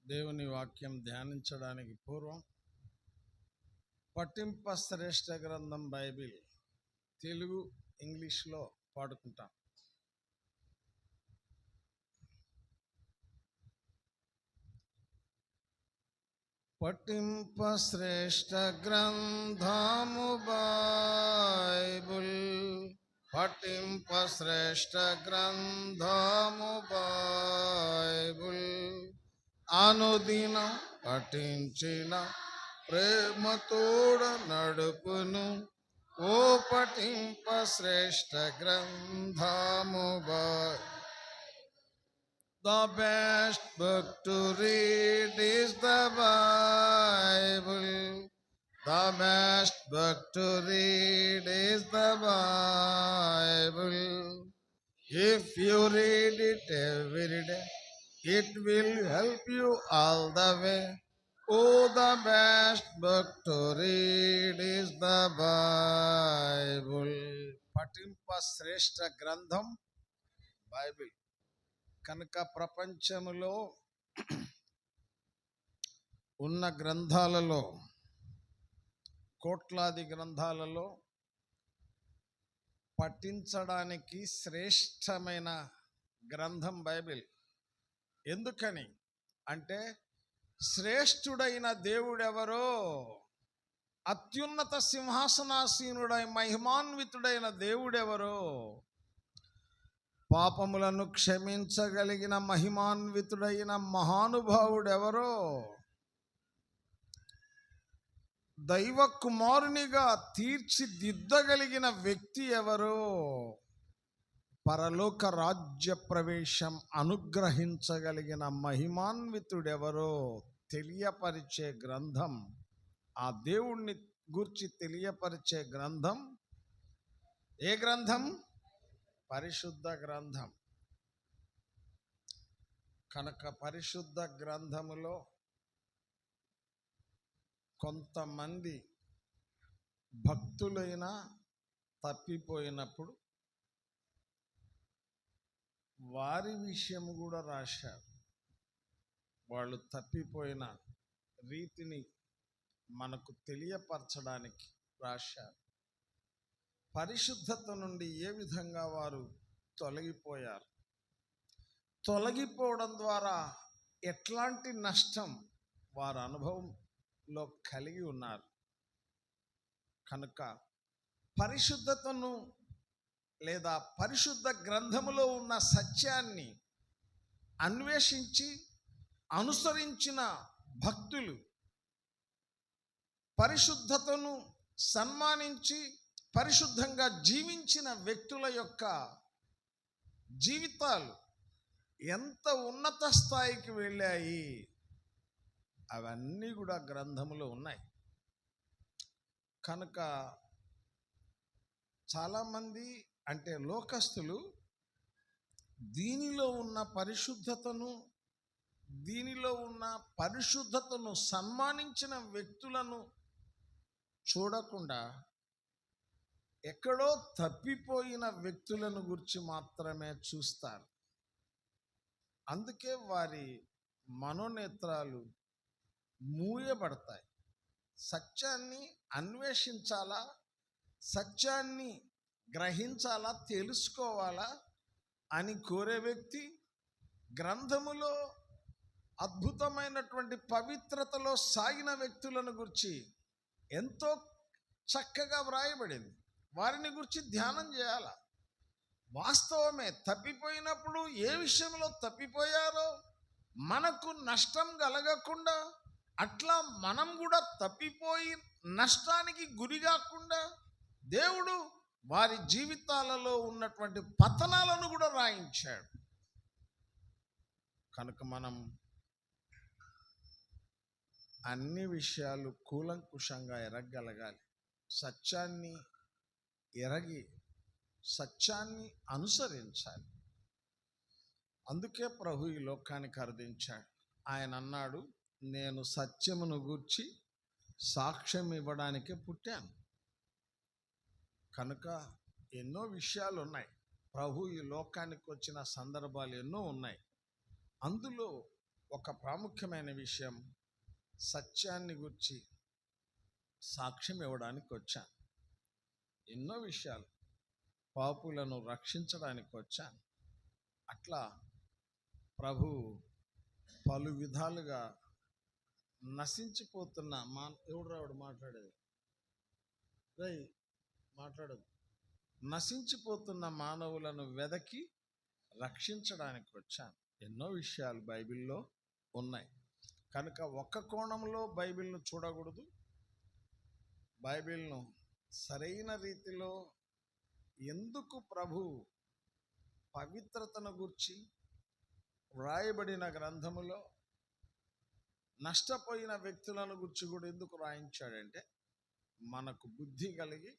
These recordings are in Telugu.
దేవుని వాక్యం ధ్యానించడానికి పూర్వం పఠింప శ్రేష్ఠ గ్రంథం బైబిల్ తెలుగు ఇంగ్లీష్లో పాడుకుంటాం. పఠింప శ్రేష్ఠ గ్రంథము బైబిల్, పఠింప శ్రేష్ఠ గ్రంథము బైబిల్, అనుదినం పఠించిన ప్రేమతోడ నడుపును. ఓ పఠింప శ్రేష్ఠ గ్రంథము Bible. The best book to read is the Bible. The best book to read is the Bible. If you read it every day, it will help you all the way. Oh, the best book to read is the Bible. పఠింప శ్రేష్ఠ గ్రంథం బైబిల్. కనుక ప్రపంచములో ఉన్న గ్రంథాలలో, కోట్లాది గ్రంథాలలో పఠించడానికి శ్రేష్టమైన గ్రంథం బైబిల్. ఎందుకని అంటే శ్రేష్ఠుడైన దేవుడెవరో, అత్యున్నత సింహాసనాసీనుడై మహిమాన్వితుడైన దేవుడెవరో, పాపములను క్షమించగలిగిన మహిమాన్వితుడైన మహానుభావుడెవరో, దైవ కుమారునిగా తీర్చిదిద్దగలిగిన వ్యక్తి ఎవరో, పరలోక రాజ్య ప్రవేశం అనుగ్రహించగలిగిన మహిమాన్వితుడెవరో తెలియపరిచే గ్రంథం, ఆ దేవుణ్ణి గూర్చి తెలియపరిచే గ్రంథం. ఏ గ్రంథం? పరిశుద్ధ గ్రంథం. కనుక పరిశుద్ధ గ్రంథములో కొంతమంది భక్తులైన తప్పిపోయినప్పుడు వారి విషయం కూడా రాశారు. వాళ్ళు తప్పిపోయిన రీతిని మనకు తెలియపరచడానికి రాశారు. పరిశుద్ధత నుండి ఏ విధంగా వారు తొలగిపోయారు, తొలగిపోవడం ద్వారా ఎట్లాంటి నష్టం వారి అనుభవంలో కలిగి ఉన్నారు. కనుక పరిశుద్ధతను లేదా పరిశుద్ధ గ్రంథములో ఉన్న సత్యాన్ని అన్వేషించి అనుసరించిన భక్తులు, పరిశుద్ధతను సన్మానించి పరిశుద్ధంగా జీవించిన వ్యక్తుల యొక్క జీవితాలు ఎంత ఉన్నత స్థాయికి వెళ్ళాయి, అవన్నీ కూడా గ్రంథములో ఉన్నాయి. కనుక చాలామంది అంటే లోకస్తులు దీనిలో ఉన్న పరిశుద్ధతను సన్మానించిన వ్యక్తులను చూడకుండా ఎక్కడో తప్పిపోయిన వ్యక్తులను గురించి మాత్రమే చూస్తారు. అందుకే వారి మనోనేత్రాలు మూయబడతాయి. సత్యాన్ని అన్వేషించాలా, సత్యాన్ని గ్రహించాలా, తెలుసుకోవాలా అని కోరే వ్యక్తి గ్రంథములో అద్భుతమైనటువంటి పవిత్రతలో సాగిన వ్యక్తులను గురించి ఎంతో చక్కగా వ్రాయబడింది. వారిని గురించి ధ్యానం చేయాల. వాస్తవమే, తప్పిపోయినప్పుడు ఏ విషయంలో తప్పిపోయారో మనకు నష్టం కలగకుండా, అట్లా మనం కూడా తప్పిపోయి నష్టానికి గురి కాకుండా దేవుడు వారి జీవితాలలో ఉన్నటువంటి పతనాలను కూడా రాయించాడు. కనుక మనం అన్ని విషయాలు కూలంకుషంగా ఎరగగలగాలి. సత్యాన్ని ఎరగి సత్యాన్ని అనుసరించాలి. అందుకే ప్రభు ఈ లోకానికి అర్థించాడు. ఆయన అన్నాడు, నేను సత్యమును గూర్చి సాక్ష్యం ఇవ్వడానికే పుట్టాను. కనుక ఎన్నో విషయాలు ఉన్నాయి. ప్రభు ఈ లోకానికి వచ్చిన సందర్భాలు ఎన్నో ఉన్నాయి. అందులో ఒక ప్రాముఖ్యమైన విషయం, సత్యాన్ని గురించి సాక్ష్యం ఇవ్వడానికి వచ్చాను. ఎన్నో విషయాలు, పాపులను రక్షించడానికి వచ్చాను. అట్లా ప్రభు పలు విధాలుగా నశించిపోతున్న ఎవడు మాట్లాడేది మాట్లాడదు నశించిపోతున్న మానవులను వెదకి రక్షించడానికి వచ్చాను. ఎన్నో విషయాలు బైబిల్లో ఉన్నాయి కనుక ఒక్క కోణంలో బైబిల్ను చూడకూడదు. బైబిల్ను సరైన రీతిలో ఎందుకు ప్రభు పవిత్రతను గూర్చి వ్రాయబడిన గ్రంథములో నష్టపోయిన వ్యక్తులను గురించి కూడా ఎందుకు రాయించాడంటే, మనకు బుద్ధి కలిగి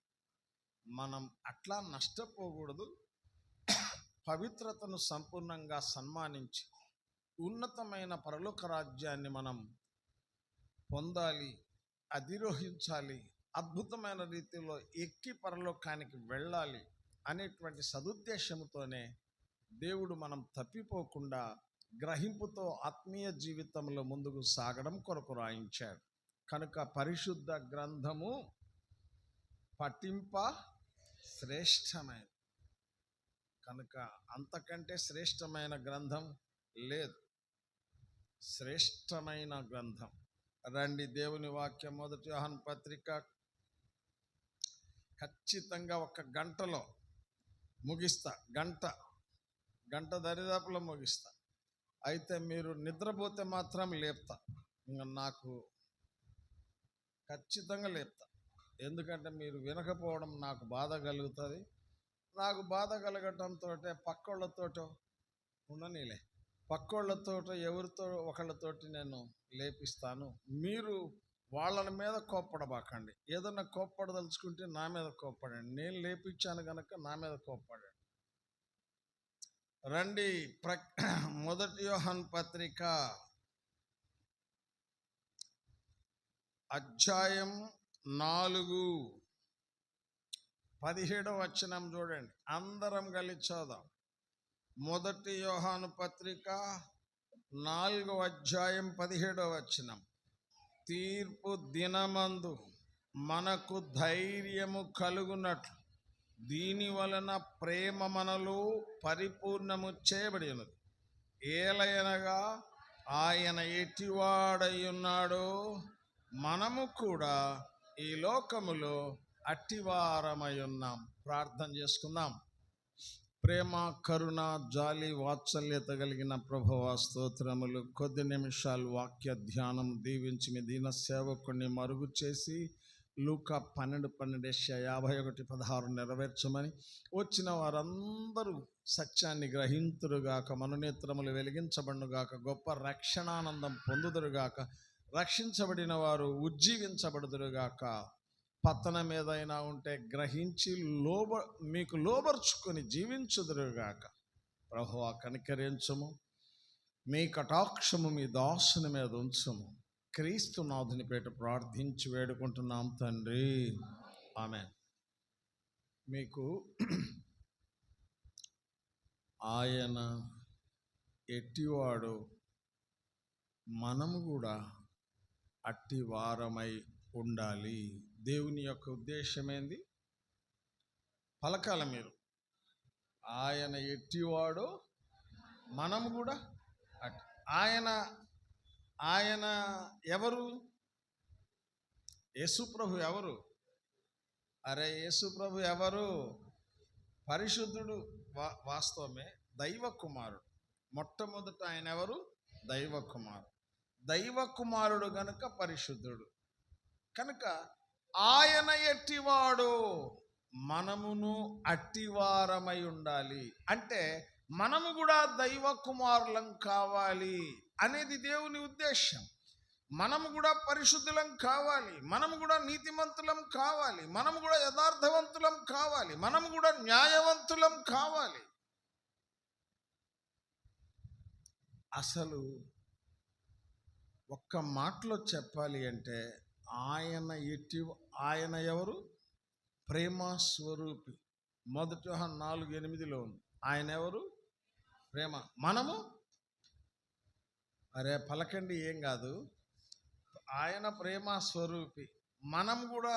మనం అట్లా నష్టపోకూడదు, పవిత్రతను సంపూర్ణంగా సన్మానించి ఉన్నతమైన పరలోక రాజ్యాన్ని మనం పొందాలి, అధిరోహించాలి, అద్భుతమైన రీతిలో ఎక్కి పరలోకానికి వెళ్ళాలి అనేటువంటి సదుద్దేశంతోనే దేవుడు మనం తప్పిపోకుండా గ్రహింపుతో ఆత్మీయ జీవితంలో ముందుకు సాగడం కొరకు రాయించాడు. కనుక పరిశుద్ధ గ్రంథము పఠింప శ్రేష్టమైన, కనుక అంతకంటే శ్రేష్టమైన గ్రంథం లేదు. శ్రేష్టమైన గ్రంథం. రండి, దేవుని వాక్యం 1 యోహాను పత్రిక ఖచ్చితంగా 1 గంటలో ముగిస్తా. గంట దరిదాపులో ముగిస్తా. అయితే మీరు నిద్రపోతే మాత్రం లేపుతా. ఇంకా నాకు ఖచ్చితంగా లేపుతా. ఎందుకంటే మీరు వినకపోవడం నాకు బాధ కలుగుతుంది. నాకు బాధ కలగటంతో పక్కోళ్ళతో ఉండనీలే, పక్కోళ్ళతో ఎవరితో ఒకళ్ళతోటి నేను లేపిస్తాను. మీరు వాళ్ళ మీద కోప్పడబాకండి. ఏదన్నా కోప్పడదలుచుకుంటే నా మీద కోప్పడండి. నేను లేపించాను కనుక నా మీద కోప్పడండి. రండి, 1 యోహాను పత్రిక అధ్యాయం 4 17వ వచనం చూడండి. అందరం కలిసి చదువుదాం. 1 యోహాను పత్రిక 4వ అధ్యాయం 17వ వచనం. తీర్పు దినమందు మనకు ధైర్యము కలుగునట్లు దీని వలన ప్రేమ మనలో పరిపూర్ణము చేయబడి ఉన్నది. ఏలయనగా ఆయన ఎట్టివాడై ఉన్నాడో మనము కూడా ఈ లోకములో అట్టివారమై ఉన్నాం. ప్రార్థన చేసుకుందాం. ప్రేమ, కరుణ, జాలి, వాత్సల్యత కలిగిన ప్రభువా స్తోత్రములు. కొద్ది నిమిషాలు వాక్య ధ్యానం దీవించి మీ దీన సేవకుని మరుగు చేసి లూకా 12:51 నెరవేర్చమని, వచ్చిన వారందరూ సత్యాన్ని గ్రహింతురుగాక, మనోనేత్రములు వెలిగించబడునుగాక, గొప్ప రక్షణానందం పొందుదురుగాక, రక్షించబడిన వారు ఉజ్జీవించబడుదురుగాక, పతనం ఏదైనా ఉంటే గ్రహించి మీకు లోబర్చుకొని జీవించుదురుగాక. ప్రభువా కనికరించుము, మీ కటాక్షము మీ దాసుని మీద ఉంచుము. క్రీస్తు నాథుని పేట ప్రార్థించి వేడుకుంటున్నాం తండ్రి, ఆమేన్. మీకు ఆయన ఎట్టివాడు, మనము కూడా అట్టి వారమై ఉండాలి. దేవుని యొక్క ఉద్దేశం ఏంది? పలకాల మీరు. ఆయన ఎట్టివాడు, మనము కూడా అట్టి. ఆయన ఎవరు? యేసుప్రభు ఎవరు? అరే, యేసుప్రభు ఎవరు? పరిశుద్ధుడు. వాస్తవమే, దైవ కుమారుడు. మొట్టమొదట ఆయన ఎవరు? దైవ కుమారుడు. దైవ కుమారుడు గనుక పరిశుద్ధుడు. కనుక ఆయన ఎట్టివాడు, మనమును అట్టివారమై ఉండాలి. అంటే మనము కూడా దైవ కుమారులం కావాలి అనేది దేవుని ఉద్దేశం. మనము కూడా పరిశుద్ధులం కావాలి, మనము కూడా నీతిమంతులం కావాలి, మనము కూడా యథార్థవంతులం కావాలి, మనము కూడా న్యాయవంతులం కావాలి. అసలు ఒక్క మాటలో చెప్పాలి అంటే ఆయన ఎవరు? ప్రేమ స్వరూపి. 1 యోహాను 4:8 ఉంది. ఆయన ఎవరు? ప్రేమ. మనము అరే పలకండి, ఏం కాదు. ఆయన ప్రేమ స్వరూపి. మనం కూడా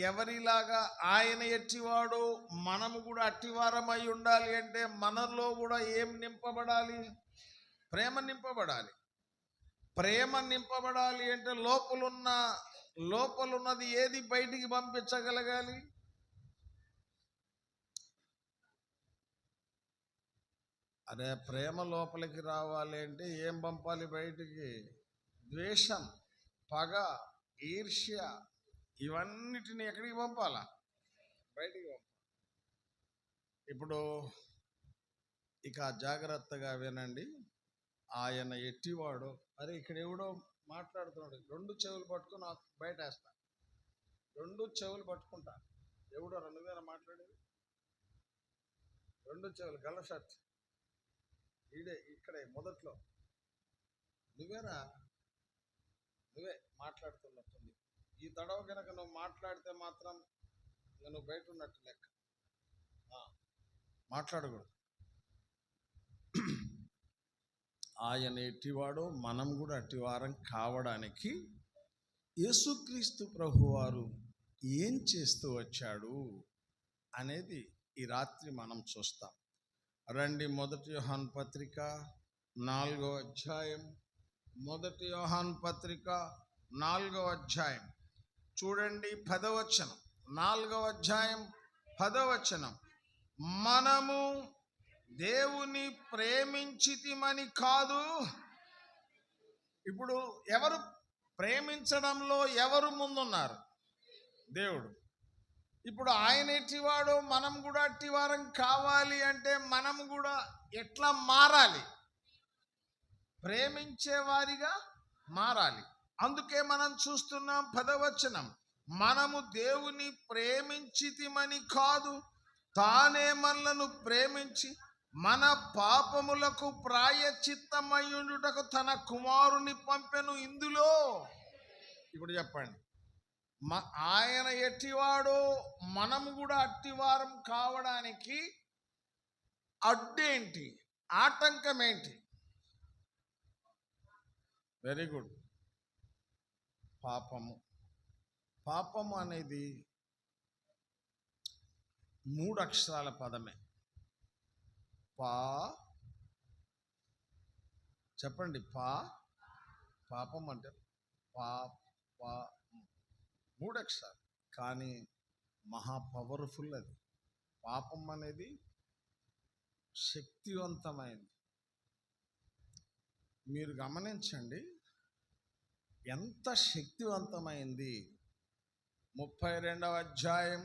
ఎవరిలాగా ఆయన ఎట్టివాడో మనము కూడా అట్టివారమై ఉండాలి. అంటే మనలో కూడా ఏం నింపబడాలి? ప్రేమ నింపబడాలి. ప్రేమ నింపబడాలి అంటే లోపలున్నది ఏది బయటికి పంపించగలగాలి? అదే ప్రేమ లోపలికి రావాలి అంటే ఏం పంపాలి బయటికి? ద్వేషం, పగ, ఈర్ష్య, ఇవన్నిటిని ఎక్కడికి పంపాలా? బయటికి పంపాలి. ఇప్పుడు ఇక జాగ్రత్తగా వినండి. ఆయన ఎట్టివాడో, అరే ఇక్కడ ఎవడో మాట్లాడుతున్నాడు, 2 చెవులు పట్టుకుని బయట వేస్తా, 2 చెవులు పట్టుకుంటా. ఎవడో 2 వేల మాట్లాడేది, 2 చెవులు గల్ల షర్ట్ ఇక్కడే మొదట్లో నువ్వే మాట్లాడుతున్నట్టుంది. ఈ తడవ కనుక నువ్వు మాట్లాడితే మాత్రం నువ్వు బయట ఉన్నట్టు లెక్క. మాట్లాడకూడదు. ఆయన ఎట్టివాడో మనం కూడా అట్టివారం కావడానికి యేసుక్రీస్తు ప్రభువారు ఏం చేస్తూ వచ్చాడు అనేది ఈ రాత్రి మనం చూస్తాం. రండి, 1 యోహాను పత్రిక 4వ అధ్యాయం. 1 యోహాను పత్రిక 4వ అధ్యాయం చూడండి, 10వ వచనం. 4వ అధ్యాయం 10వ వచనం. మనము దేవుని ప్రేమించితిమని కాదు. ఇప్పుడు ఎవరు ప్రేమించడంలో ఎవరు ముందున్నారు? దేవుడు. ఇప్పుడు ఆయన ఎట్టివాడో మనం కూడా అట్టివారం కావాలి అంటే మనం కూడా ఎట్లా మారాలి? ప్రేమించేవారిగా మారాలి. అందుకే మనం చూస్తున్నాం 10వ వచనం, మనము దేవుని ప్రేమించితిమని కాదు, తానే మనలను ప్రేమించి మన పాపములకు ప్రాయశ్చిత్తమయ్యుండుటకు తన కుమారుని పంపెను. ఇందులో ఇప్పుడు చెప్పండి, ఆయన ఎట్టివాడో మనము కూడా అట్టివారం కావడానికి అడ్డేంటి? ఆటంకం ఏంటి? Very good. పాపము అనేది 3 అక్షరాల పదమే. చెప్పండి. పాపం అంటే 3 అక్షరాలు, కానీ మహా పవర్ఫుల్. అది పాపం అనేది శక్తివంతమైంది. మీరు గమనించండి ఎంత శక్తివంతమైంది. 32వ అధ్యాయం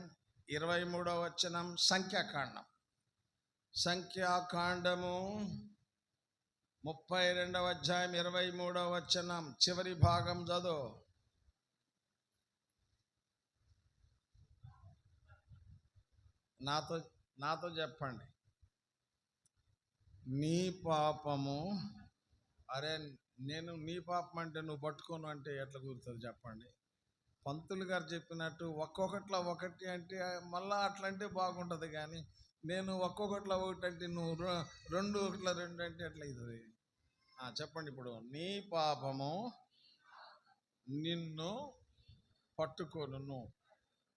23వ వచనం, సంఖ్యాకాండము 32వ అధ్యాయం 23వ వచనం చివరి భాగం చదువు. నాతో చెప్పండి. నీ పాపము. అరే నేను నీ పాపం అంటే నువ్వు పట్టుకోను అంటే ఎట్లా కుదురుతుంది చెప్పండి? పంతులు గారు చెప్పినట్టు ఒక్కొక్కట్లా ఒకటి అంటే మళ్ళా అట్లా అంటే బాగుంటుంది, కానీ నేను ఒక్కొక్కట్లా ఒకటి అంటే నువ్వు 2 ఒకట్లా 2 అంటే ఎట్లా అవుతుంది? చెప్పండి. ఇప్పుడు నీ పాపము నిన్ను పట్టుకోను.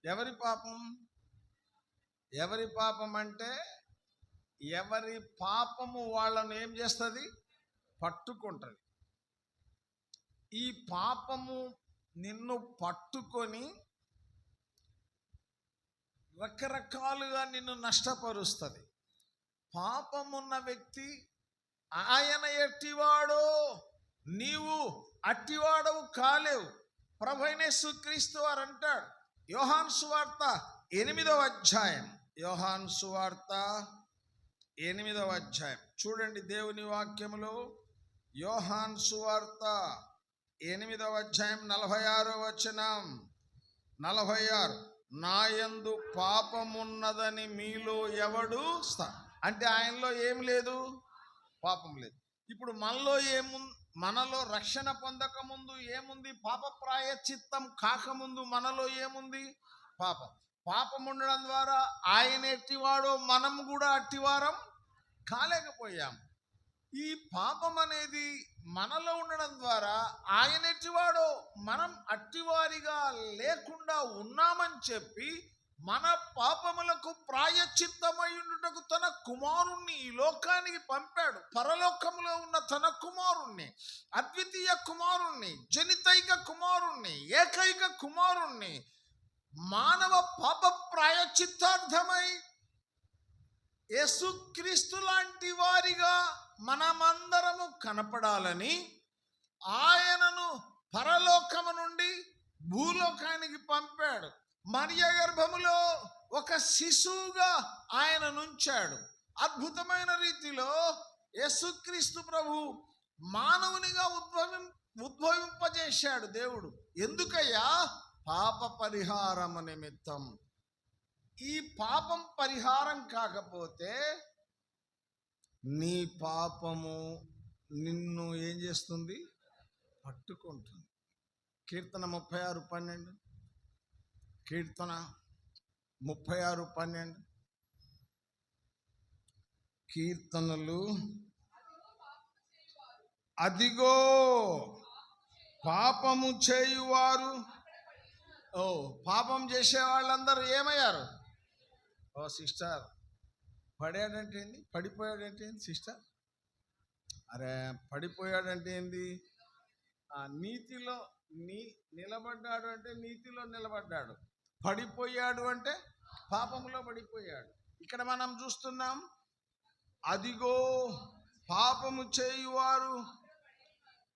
ఎవరి పాపం? ఎవరి పాపం అంటే ఎవరి పాపము వాళ్ళను ఏం చేస్తుంది? పట్టుకుంటుంది. ఈ పాపము నిన్ను పట్టుకొని రకరకాలుగా నిన్ను నష్టపరుస్తుంది. పాపమున్న వ్యక్తి ఆయన ఎట్టివాడో నీవు అట్టివాడవు కాలేవు. ప్రభువైన యేసుక్రీస్తు వారు అంటాడు, యోహాను సువార్త 8వ అధ్యాయం, యోహాను సువార్త 8వ అధ్యాయం చూడండి దేవుని వాక్యములో. యోహాను సువార్త 8వ అధ్యాయం 46వ వచనం. 46, నాయందు పాపమున్నదని మీలో ఎవడు అంటే ఆయనలో ఏం లేదు? పాపం లేదు. ఇప్పుడు మనలో రక్షణ పొందక ముందు ఏముంది? పాప ప్రాయశ్చిత్తం కాకముందు మనలో ఏముంది? పాపం ఉండడం ద్వారా ఆయన ఎట్టివాడో మనం కూడా అట్టివారం కాలేకపోయాం. ఈ పాపం అనేది మనలో ఉండడం ద్వారా ఆయన ఎట్టివాడో మనం అట్టివారిగా లేకుండా ఉన్నామని చెప్పి మన పాపములకు ప్రాయశ్చిత్తమయ్యుటకు తన కుమారుణ్ణి ఈ లోకానికి పంపాడు. పరలోకములో ఉన్న తన కుమారుణ్ణి, అద్వితీయ కుమారుణ్ణి, జనితైక కుమారుణ్ణి, ఏకైక కుమారుణ్ణి మానవ పాప ప్రాయశ్చిత్తార్థమై యేసుక్రీస్తు లాంటి వారిగా మనమందరము కనపడాలని ఆయనను పరలోకము నుండి భూలోకానికి పంపాడు. మరియ గర్భములో ఒక శిశువుగా ఆయన నుంచాడు. అద్భుతమైన రీతిలో యేసుక్రీస్తు ప్రభు మానవునిగా ఉద్భవింపజేశాడు దేవుడు. ఎందుకయ్యా? పాప పరిహారం నిమిత్తం. ఈ పాపం పరిహారం కాకపోతే నీ పాపము నిన్ను ఏం చేస్తుంది? పట్టుకుంటుంది. కీర్తన 36:12. కీర్తన 36:12. కీర్తనలు. అదిగో పాపము చేయువారు. పాపం చేసే వాళ్ళందరూ ఏమయ్యారు? సిస్టర్, పడాడంటే ఏంది? పడిపోయాడంటే ఏంది సిస్టర్? అరే, పడిపోయాడంటే ఏంది? నీతిలో నిలబడ్డాడు అంటే నీతిలో నిలబడ్డాడు. పడిపోయాడు అంటే పాపములో పడిపోయాడు. ఇక్కడ మనం చూస్తున్నాం, అదిగో పాపము చేయువారు.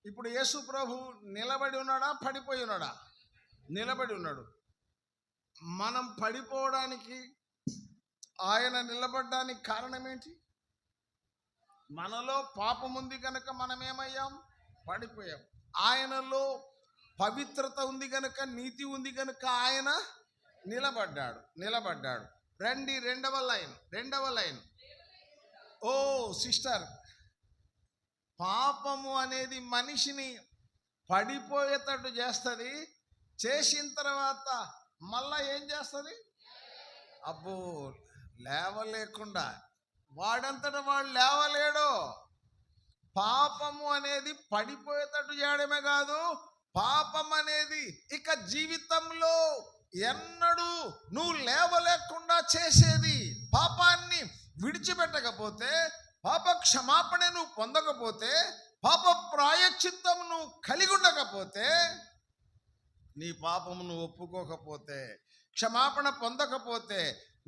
ఇప్పుడు యేసు ప్రభు నిలబడి ఉన్నాడా? పడిపోయి ఉన్నాడా? నిలబడి ఉన్నాడు. మనం పడిపోవడానికి, ఆయన నిలబడడానికి కారణం ఏంటి? మనలో పాపం ఉంది కనుక మనం ఏమయ్యాం? పడిపోయాం. ఆయనలో పవిత్రత ఉంది కనుక, నీతి ఉంది కనుక ఆయన నిలబడ్డాడు. రండి, రెండవ లైన్. ఓ సిస్టర్, పాపము అనేది మనిషిని పడిపోయేటట్టు చేస్తుంది. చేసిన తర్వాత మళ్ళా ఏం చేస్తుంది? అబ్బో, లేవలేకుండా వాడంతటా వాడు లేవలేడు. పాపము అనేది పడిపోయేటట్టు చేయడమే కాదు, పాపం అనేది ఇక జీవితంలో ఎన్నడూ నువ్వు లేవలేకుండా చేసేది. పాపాన్ని విడిచిపెట్టకపోతే, పాప క్షమాపణ నువ్వు పొందకపోతే, పాప ప్రాయశ్చిత్తం నువ్వు కలిగి ఉండకపోతే, నీ పాపమును ఒప్పుకోకపోతే, క్షమాపణ పొందకపోతే,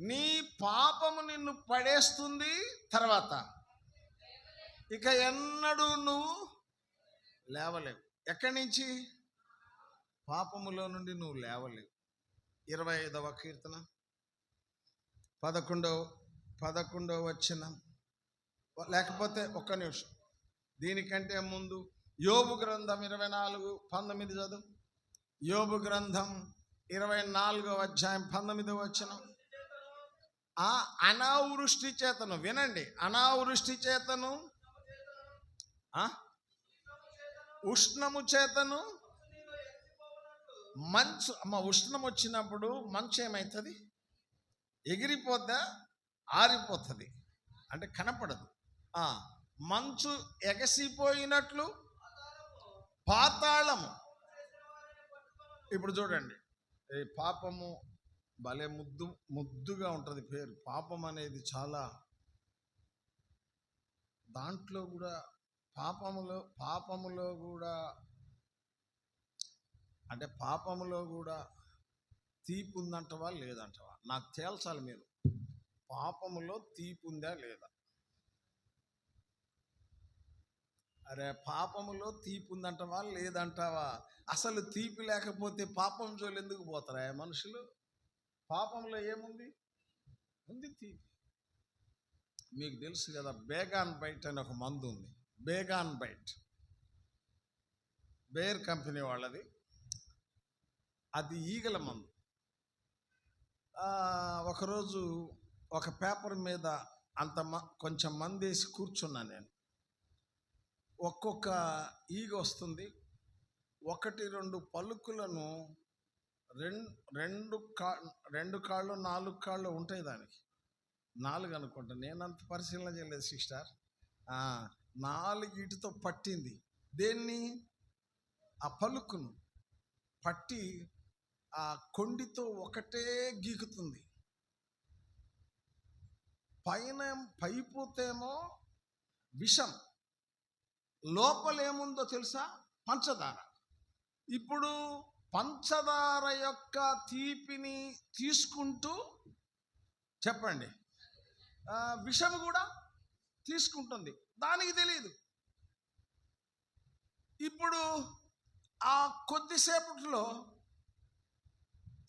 నీ పాపము నిన్ను పడేస్తుంది. తర్వాత ఇక ఎన్నడూ నువ్వు లేవలేవు. ఎక్కడి నుంచి? పాపములో నుండి నువ్వు లేవలేవు. 25వ కీర్తన 11వ వచనం. లేకపోతే ఒక్క నిమిషం, దీనికంటే ముందు యోబు గ్రంథం 24:19 చదువు. యోబు గ్రంథం 24వ అధ్యాయం 19వ వచనం. అనావృష్టి చేతను, వినండి, అనావృష్టి చేతను, ఉష్ణము చేతను మంచు. ఉష్ణం వచ్చినప్పుడు మంచు ఏమవుతుంది? ఎగిరిపోద్దా? ఆరిపోతుంది, అంటే కనపడదు. మంచు ఎగసిపోయినట్లు పాతాళము. ఇప్పుడు చూడండి, ఈ పాపము భలే ముద్దుగా ఉంటుంది పేరు. పాపం అనేది చాలా, దాంట్లో కూడా పాపములో కూడా అంటే పాపములో కూడా తీపి ఉందంటవా లేదంటవా? నాకు తేల్చాలి మీరు. పాపములో తీపి ఉందా లేదా? అరే, పాపములో తీపి ఉందంటవా లేదంటావా? అసలు తీపి లేకపోతే పాపం జోలు ఎందుకు పోతారా మనుషులు? పాపంలో ఏముంది? ఉంది తీపి. మీకు తెలుసు కదా, బేగాన్ బైట్ అని ఒక మందు ఉంది. బేగాన్ బైట్, బేర్ కంపెనీ వాళ్ళది. అది ఈగల మందు. ఒకరోజు ఒక పేపర్ మీద కొంచెం మంది వేసి కూర్చున్నాను నేను. ఒక్కొక్క ఈగ వస్తుంది, 1-2 పలుకులను, 2 కాళ్ళు 4 కాళ్ళు ఉంటాయి దానికి. 4 అనుకుంటా, నేనంత పరిశీలన చేయలేదు సిస్టర్. నాలుగిటితో పట్టింది. దేన్ని? ఆ పలుకును పట్టి ఆ కొండితో ఒకటే గీకుతుంది. పైపోతేమో విషం, లోపలేముందో తెలుసా? పంచదార. ఇప్పుడు పంచదార యొక్క తీపిని తీసుకుంటూ చెప్పండి, విషం కూడా తీసుకుంటుంది, దానికి తెలియదు. ఇప్పుడు ఆ కొద్దిసేపట్లో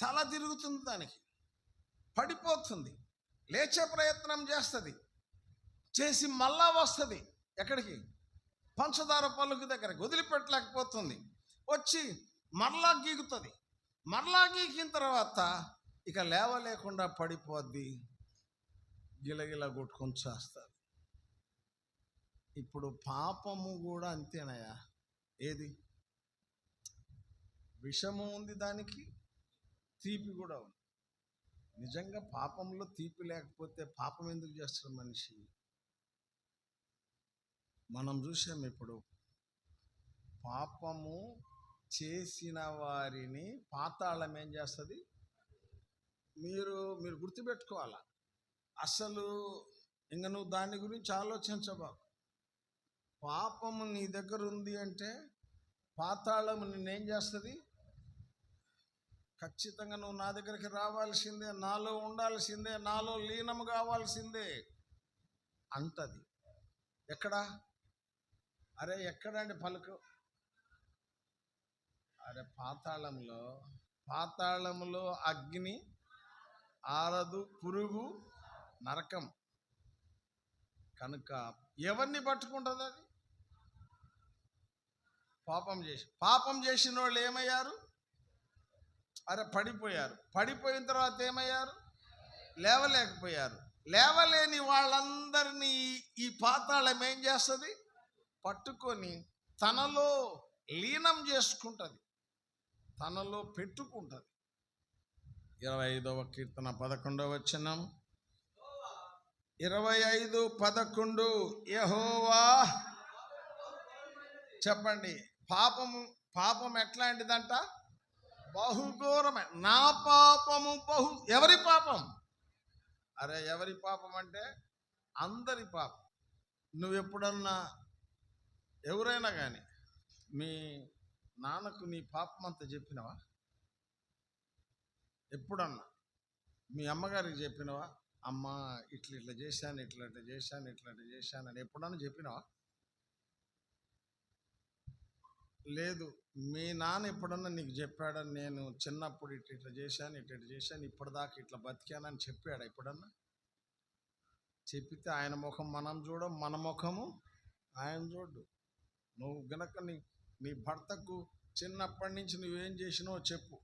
తల తిరుగుతుంది, దానికి పడిపోతుంది, లేచే ప్రయత్నం చేస్తుంది, చేసి మళ్ళా వస్తుంది. ఎక్కడికి? పంచదార పలుకు దగ్గరికి. వదిలిపెట్టలేకపోతుంది, వచ్చి మరలా గీకుతుంది. మరలా గీకిన తర్వాత ఇక లేవలేకుండా పడిపోద్ది, గిలగిల కొట్టుకొని చేస్తుంది. ఇప్పుడు పాపము కూడా అంతేనయ్యా. ఏది? విషము ఉంది, దానికి తీపి కూడా ఉంది. నిజంగా పాపంలో తీపి లేకపోతే పాపం ఎందుకు చేస్తాడు మనిషి? మనం చూసాం. ఇప్పుడు పాపము చేసిన వారిని పాతాళం ఏం చేస్తుంది? మీరు గుర్తుపెట్టుకోవాలా. అసలు ఇంక నువ్వు దాని గురించి ఆలోచించబా. పాపము నీ దగ్గర ఉంది అంటే పాతాళము నిన్నేం చేస్తుంది? ఖచ్చితంగా నువ్వు నా దగ్గరికి రావాల్సిందే, నాలో ఉండాల్సిందే, నాలో లీనం కావాల్సిందే అంటది. ఎక్కడా? అరే ఎక్కడండి పలుకు? అరే పాతాళంలో అగ్ని ఆరదు, పురుగు, నరకం. కనుక ఎవరిని పట్టుకుంటుంది అది? పాపం చేసిన వాళ్ళు ఏమయ్యారు? అరే పడిపోయారు. పడిపోయిన తర్వాత ఏమయ్యారు? లేవలేకపోయారు. లేవలేని వాళ్ళందరినీ ఈ పాతాళం ఏం చేస్తుంది? పట్టుకొని తనలో లీనం చేసుకుంటుంది, తనలో పెట్టుకుంటుంది. 25వ కీర్తన 11వ వచనం. 25:11 యెహోవా. చెప్పండి, పాపం ఎట్లాంటిదంట? బహుఘోరమైన. నా పాపము ఎవరి పాపం? అరే ఎవరి పాపం అంటే అందరి పాపం. నువ్వెప్పుడన్నా ఎవరైనా కానీ మీ నాన్నకు నీ పాపం అంతా చెప్పినవా? ఎప్పుడన్నా మీ అమ్మగారికి చెప్పినవా? అమ్మ ఇట్లా చేశాను, ఇట్లా చేశాను అని ఎప్పుడన్నా చెప్పినవా? లేదు. మీ నాన్న ఎప్పుడన్నా నీకు చెప్పాడని, నేను చిన్నప్పుడు ఇట్లా చేశాను, ఇప్పటిదాకా ఇట్లా బతికానని చెప్పాడా ఎప్పుడన్నా? చెప్పితే ఆయన ముఖం మనం చూడం, మన ముఖము ఆయన చూడు. నువ్వు గనక నీ భర్తకు చిన్నప్పటి నుంచి నువ్వేం చేసినావో చెప్పు.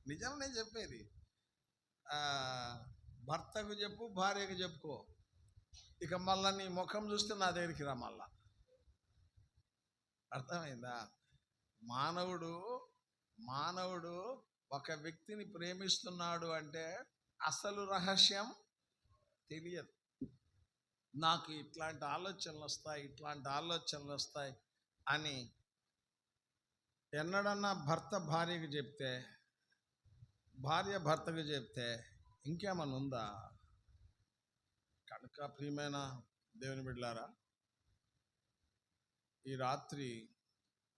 నిజం నేను చెప్పేది. భర్తకు చెప్పు, భార్యకు చెప్పుకో. ఇక మళ్ళా నీ ముఖం చూస్తే నా దగ్గరికి రా మళ్ళా. అర్థమైందా? మానవుడు ఒక వ్యక్తిని ప్రేమిస్తున్నాడు అంటే అసలు రహస్యం తెలియదు. నాకు ఇట్లాంటి ఆలోచనలు వస్తాయి అని ఎన్నడన్నా భర్త భార్యకు చెప్తే, భార్య భర్తకు చెప్తే ఇంకేమన్నా ఉందా? కనుక ప్రియమైన దేవుని బిడ్డలారా, ఈ రాత్రి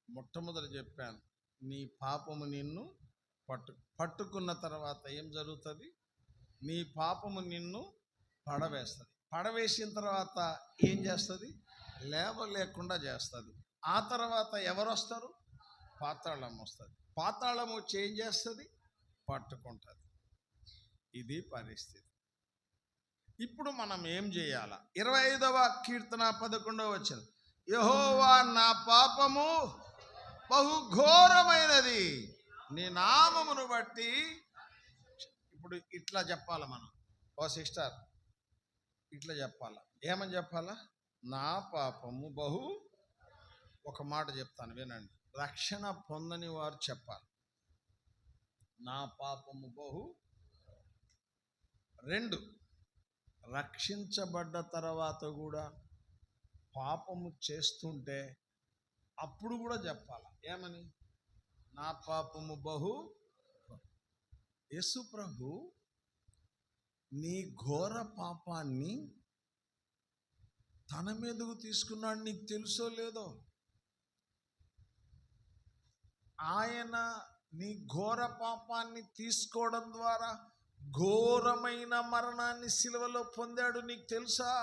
మొట్టమొదటి చెప్పాను, నీ పాపము నిన్ను పట్టుకున్న తర్వాత ఏం జరుగుతుంది? నీ పాపము నిన్ను పడవేస్తుంది. పడవేసిన తర్వాత ఏం చేస్తుంది? లేవలేకుండా చేస్తుంది. ఆ తర్వాత ఎవరు వస్తారు? పాతాళం వస్తుంది. పాతాళం వచ్చి ఏం చేస్తుంది? పట్టుకుంటుంది. ఇది పరిస్థితి. ఇప్పుడు మనం ఏం చేయాలా? 25వ కీర్తన 11వ వచనం. యెహోవా, నా పాపము బహుఘోరమైనది, నీ నామమును బట్టి. ఇప్పుడు ఇట్లా చెప్పాలి మనం. ఓ సిస్టర్, ఇట్లా చెప్పాలా? ఏమని చెప్పాలా? నా పాపము ఒక మాట చెప్తాను వినండి. రక్షణ పొందని వారు చెప్పాలి, నా పాపము 2 రక్షించబడ్డ తర్వాత కూడా పాపము చేస్తుంటే అప్పుడు కూడా చెప్పాలి ఏమని? నా పాపము బహు. యేసు ప్రభు నీ ఘోర పాపాన్ని తన మీదకు తీసుకున్నాడు. నీకు తెలుసో లేదో? ఆయన నీ ఘోర పాపాన్ని తీసుకోవడం ద్వారా ఘోరమైన మరణాన్ని సిలువలో పొందాడు. నీకు తెలుసా?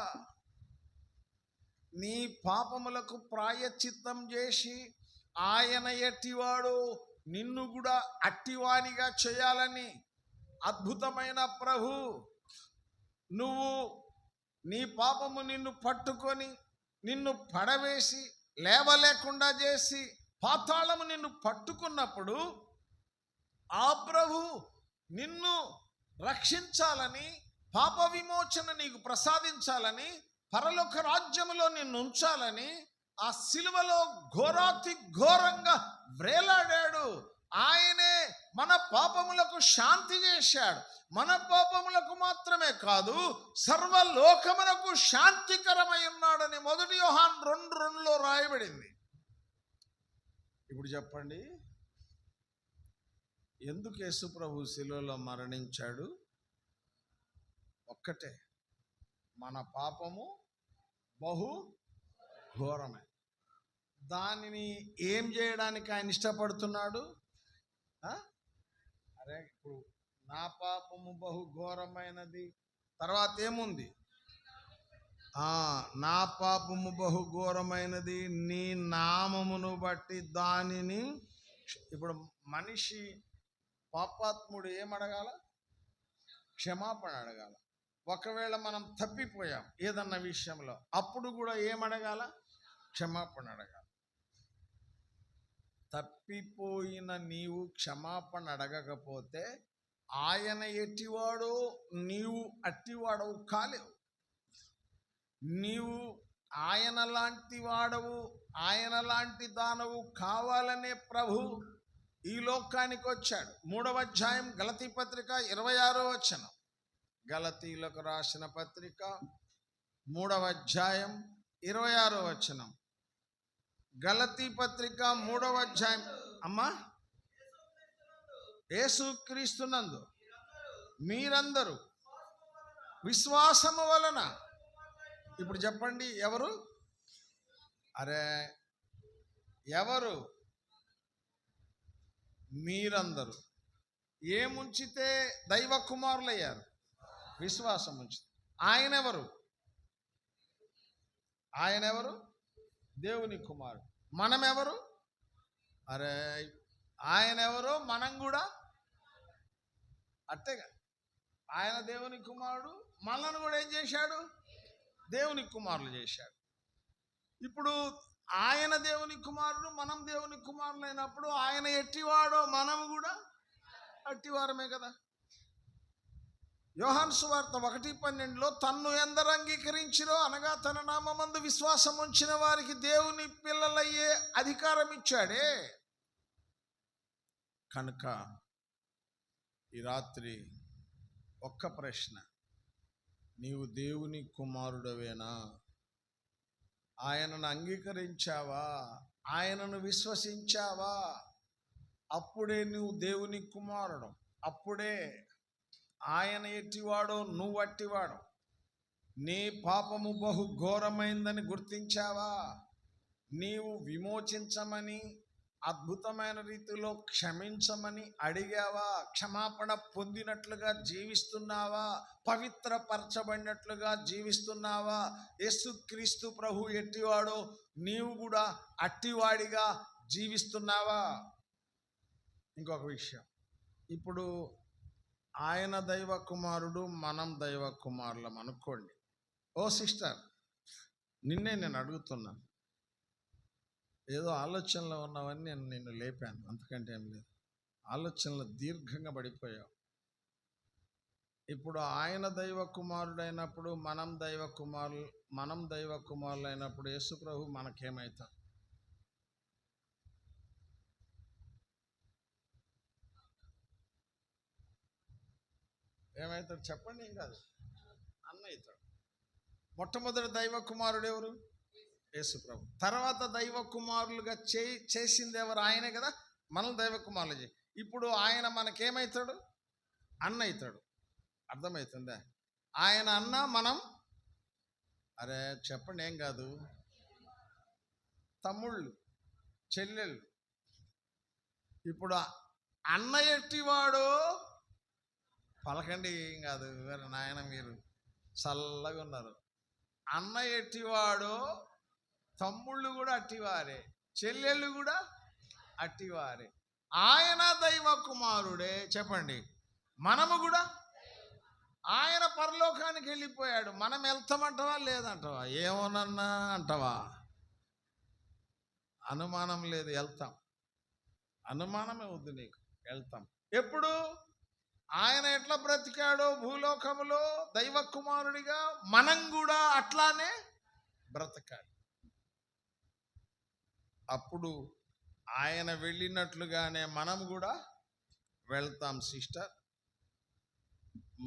నీ పాపములకు ప్రాయశ్చిత్తం చేసి ఆయన ఎట్టివాడు నిన్ను కూడా అట్టివానిగా చేయాలని అద్భుతమైన ప్రభు, నువ్వు నీ పాపము నిన్ను పట్టుకొని నిన్ను పడవేసి లేవలేకుండా చేసి పాతాళము నిన్ను పట్టుకున్నప్పుడు ఆ ప్రభు నిన్ను రక్షించాలని, పాప విమోచన నీకు ప్రసాదించాలని, పరలోక రాజ్యములో నిన్ను ఉంచాలని ఆ సిలువలో ఘోరాతి ఘోరంగా వ్రేలాడాడు. ఆయనే మన పాపములకు శాంతి చేశాడు. మన పాపములకు మాత్రమే కాదు, సర్వలోకమునకు శాంతికరమై ఉన్నాడని 1 యోహాను 2:2 రాయబడింది. ఇప్పుడు చెప్పండి, ఎందుకు యేసు ప్రభు శిలువలో మరణించాడు? ఒక్కటే, మన పాపము బహు ఘోరమే. దానిని ఏం చేయడానికి ఆయన ఇష్టపడుతున్నాడు? అరే ఇప్పుడు నా పాపము బహు ఘోరమైనది, తర్వాత ఏముంది? నా పాపము బహు ఘోరమైనది, నీ నామమును బట్టి దానిని. ఇప్పుడు మనిషి పాపాత్ముడు ఏమడగాల? క్షమాపణ అడగాల. ఒకవేళ మనం తప్పిపోయాం ఏదన్న విషయంలో, అప్పుడు కూడా ఏమడగాల? క్షమాపణ అడగాలి. తప్పిపోయిన నీవు క్షమాపణ అడగకపోతే ఆయన ఎట్టివాడో నీవు అట్టివాడవు కాలేవు. నీవు ఆయన లాంటి వాడవు, ఆయన లాంటి దానవు కావాలనే ప్రభు ఈ లోకానికి వచ్చాడు. 3వ అధ్యాయం గలతీ పత్రిక 26వ వచనం. గలతీలకు రాసిన పత్రిక 3వ అధ్యాయం 26వ వచనం. గలతీ పత్రిక 3వ అధ్యాయం. అమ్మా, యేసుక్రీస్తునందు మీరందరూ విశ్వాసము వలన. ఇప్పుడు చెప్పండి, ఎవరు? అరే ఎవరు? మీరందరూ ఏముంచితే దైవ కుమారులయ్యారు? విశ్వాసం ఉంచితే. ఆయన ఎవరు? ఆయన ఎవరు? దేవుని కుమారుడు. మనం ఎవరు? అరే ఆయన ఎవరో మనం కూడా అట్టేగా. ఆయన దేవుని కుమారుడు, మనల్ని కూడా ఏం చేశాడు? దేవుని కుమారులు చేశాడు. ఇప్పుడు ఆయన దేవుని కుమారుడు, మనం దేవుని కుమారులు అయినప్పుడు ఆయన ఎట్టివాడో మనం కూడా అట్టివారమే కదా. యోహాను సువార్త 1:12 తన్ను ఎందరు అంగీకరించిరో అనగా తన నామమందు విశ్వాసం ఉంచిన వారికి దేవుని పిల్లలయ్యే అధికారం ఇచ్చాడే. కనుక ఈ రాత్రి ఒక్క ప్రశ్న, నీవు దేవుని కుమారుడవేనా? ఆయనను అంగీకరించావా? ఆయనను విశ్వసించావా? అప్పుడే నువ్వు దేవుని కుమారుడు. అప్పుడే ఆయన ఎట్టివాడో నువ్వు అట్టివాడు. నీ పాపము బహు ఘోరమైందని గుర్తించావా? నీవు విమోచించమని, అద్భుతమైన రీతిలో క్షమించమని అడిగావా? క్షమాపణ పొందినట్లుగా జీవిస్తున్నావా? పవిత్రపరచబడినట్లుగా జీవిస్తున్నావా? యేసుక్రీస్తు ప్రభు ఎట్టివాడో నీవు కూడా అట్టివాడిగా జీవిస్తున్నావా? ఇంకొక విషయం, ఇప్పుడు ఆయన దైవ కుమారుడు, మనం దైవ కుమారులం అనుకోండి. ఓ సిస్టర్, నిన్నే నేను అడుగుతున్నాను. ఏదో ఆలోచనలో ఉన్నవన్నీ నేను నిన్ను లేపాను, అంతకంటే ఏం లేదు. ఆలోచనలో దీర్ఘంగా పడిపోయావు. ఇప్పుడు ఆయన దైవ కుమారుడైనప్పుడు మనం దైవ కుమారులు అయినప్పుడు యేసు ప్రభు మనకేమవుతాం? ఏమవుతాడు చెప్పండి? ఏం కాదు, అన్న అవుతాడు. మొట్టమొదటి దైవ కుమారుడు ఎవరు? యేసు ప్రభు. తర్వాత దైవ కుమారులుగా చేసింది ఎవరు? ఆయనే కదా. మనం దైవ కుమారులు చేయి. ఇప్పుడు ఆయన మనకేమవుతాడు? అన్న అవుతాడు. అర్థమవుతుందా? ఆయన అన్న, మనం అరే చెప్పండి, ఏం కాదు, తమ్ముళ్ళు చెల్లెళ్ళు. ఇప్పుడు అన్న ఎట్టివాడు పలకండి, ఏం కాదు, నాయన మీరు చల్లగా ఉన్నారు. అన్న ఎట్టివాడు తమ్ముళ్ళు కూడా అట్టివారే, చెల్లెళ్ళు కూడా అట్టివారే. ఆయన దైవ కుమారుడే. చెప్పండి, మనము కూడా. ఆయన పరలోకానికి వెళ్ళిపోయాడు, మనం వెళ్తామంటావా లేదంటావా? ఏమోనన్నా అంటావా? అనుమానం లేదు, వెళ్తాం. అనుమానమే వద్దు నీకు, వెళ్తాం. ఎప్పుడు? ఆయన ఎట్లా బ్రతికాడో భూలోకములో దైవ కుమారుడిగా, మనం కూడా అట్లానే బ్రతకాలి. అప్పుడు ఆయన వెళ్ళినట్లుగానే మనం కూడా వెళ్తాం. సిస్టర్,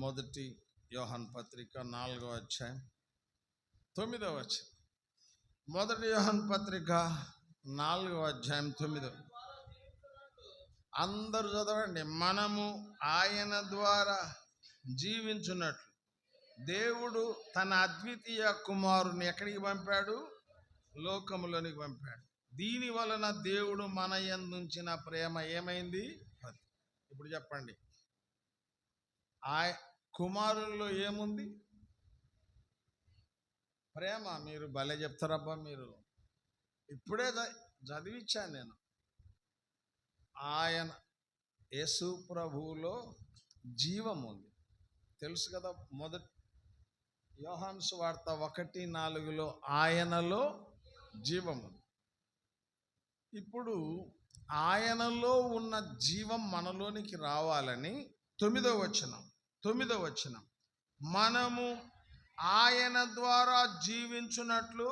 మొదటి యోహాను పత్రిక 4వ అధ్యాయం 9వ వచనం. మొదటి యోహాను పత్రిక 4వ అధ్యాయం 9. అందరూ చదవండి. మనము ఆయన ద్వారా జీవించున్నట్లు దేవుడు తన అద్వితీయ కుమారుని ఎక్కడికి పంపాడు? లోకములోనికి పంపాడు. దీని వలన దేవుడు మన యందుంచిన ప్రేమ ఏమైంది? ఇప్పుడు చెప్పండి, ఆ కుమారుల్లో ఏముంది? ప్రేమ. మీరు భలే చెప్తారబ్బా, మీరు ఇప్పుడే చదివించాను నేను. ఆయన యేసు ప్రభువులో జీవం ఉంది, తెలుసు కదా. మొదటి యోహాను సువార్త 1:4 ఆయనలో జీవం ఉంది. ఇప్పుడు ఆయనలో ఉన్న జీవం మనలోనికి రావాలని 9వ వచనం, మనము ఆయన ద్వారా జీవించున్నట్లు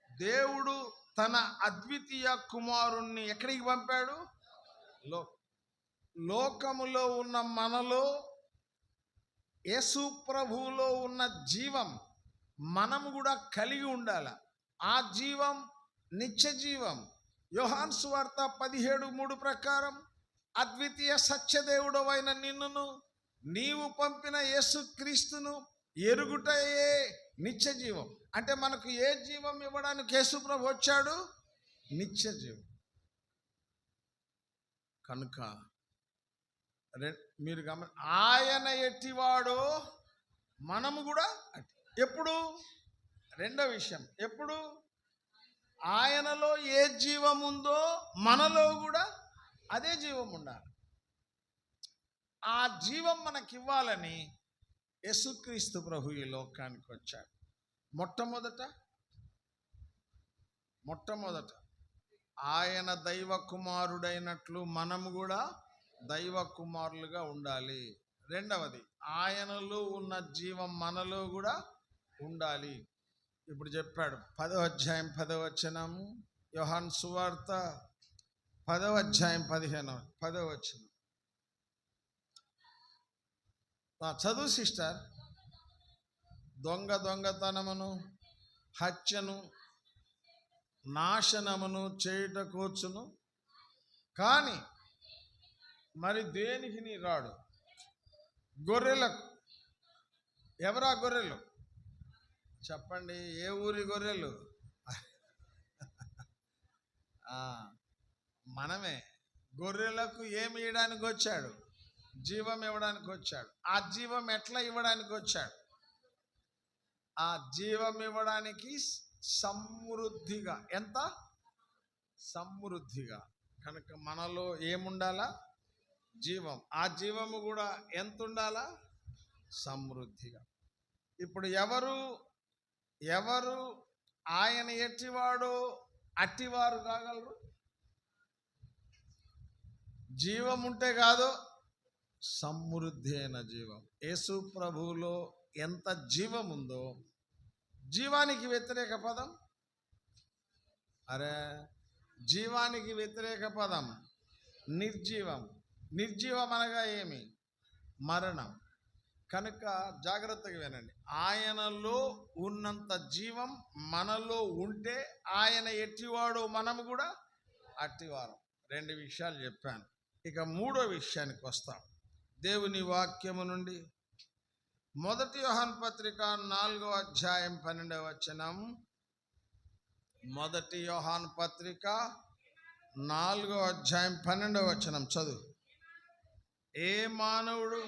దేవుడు తన అద్వితీయ కుమారుణ్ణి ఎక్కడికి పంపాడు? లోకములో ఉన్న మనలో యేసు ప్రభువులో ఉన్న జీవం మనము కూడా కలిగి ఉండాలి. ఆ జీవం నిత్య జీవం. యోహాను సువార్త 17:3 ప్రకారం అద్వితీయ సత్యదేవుడవైన నిన్నును నీవు పంపిన యేసుక్రీస్తును ఎరుగుటయే నిత్య జీవం. అంటే మనకు ఏ జీవం ఇవ్వడానికి యేసు ప్రభు వచ్చాడు? నిత్య జీవం. కనుక మీరు ఆయన ఎట్టివాడో మనము కూడా ఎప్పుడు? రెండో విషయం, ఎప్పుడు? ఆయనలో ఏ జీవం ఉందో మనలో కూడా అదే జీవం ఉండాలి. ఆ జీవం మనకి ఇవ్వాలని యేసుక్రీస్తు ప్రభు ఈ లోకానికి వచ్చాడు. మొట్టమొదట ఆయన దైవ కుమారుడైనట్లు మనము కూడా దైవ కుమారులుగా ఉండాలి. రెండవది, ఆయనలో ఉన్న జీవం మనలో కూడా ఉండాలి. ఇప్పుడు చెప్పాడు 10వ అధ్యాయం 10వ వచనం, యోహాను సువార్త 10వ అధ్యాయం 10వ వచనం. చదువు సిస్టర్. దొంగతనమును, హత్యను, నాశనమును చేయుటకొచ్చును, కానీ మరి దేనికి నీ రాడు? గొర్రెలకు. ఎవరా గొర్రెలు? చెప్పండి, ఏ ఊరి గొర్రెలు? మనమే. గొర్రెలకు ఏమి ఇవ్వడానికి వచ్చాడు? జీవం ఇవ్వడానికి వచ్చాడు. ఆ జీవం ఎట్లా ఇవ్వడానికి వచ్చాడు? ఆ జీవం ఇవ్వడానికి సమృద్ధిగా. ఎంత? సమృద్ధిగా. కనుక మనలో ఏముండాలా? జీవం. ఆ జీవము కూడా ఎంత ఉండాలా? సమృద్ధిగా. ఇప్పుడు ఎవరు ఆయన ఎట్టివాడో అట్టివారు కాగలరు? జీవం ఉంటే కాదు, సమృద్ధి అయిన జీవం. యేసు ప్రభువులో ఎంత జీవం ఉందో, జీవానికి వ్యతిరేక పదం, జీవానికి వ్యతిరేక పదం నిర్జీవం. నిర్జీవం అనగా ఏమి? మరణం. కనుక జాగ్రత్తగా వినండి. ఆయనలో ఉన్నంత జీవం మనలో ఉంటే ఆయన ఎట్టివాడు, మనము కూడా అట్టివారం. 2 విషయాలు చెప్పాను. ఇక 3వ విషయానికి వస్తాం. దేవుని వాక్యము నుండి 1 యోహాను పత్రిక 4వ అధ్యాయం 12వ వచనం. 1 యోహాను పత్రిక 4వ అధ్యాయం 12వ వచనం చదువు. ఏ మానవుడు,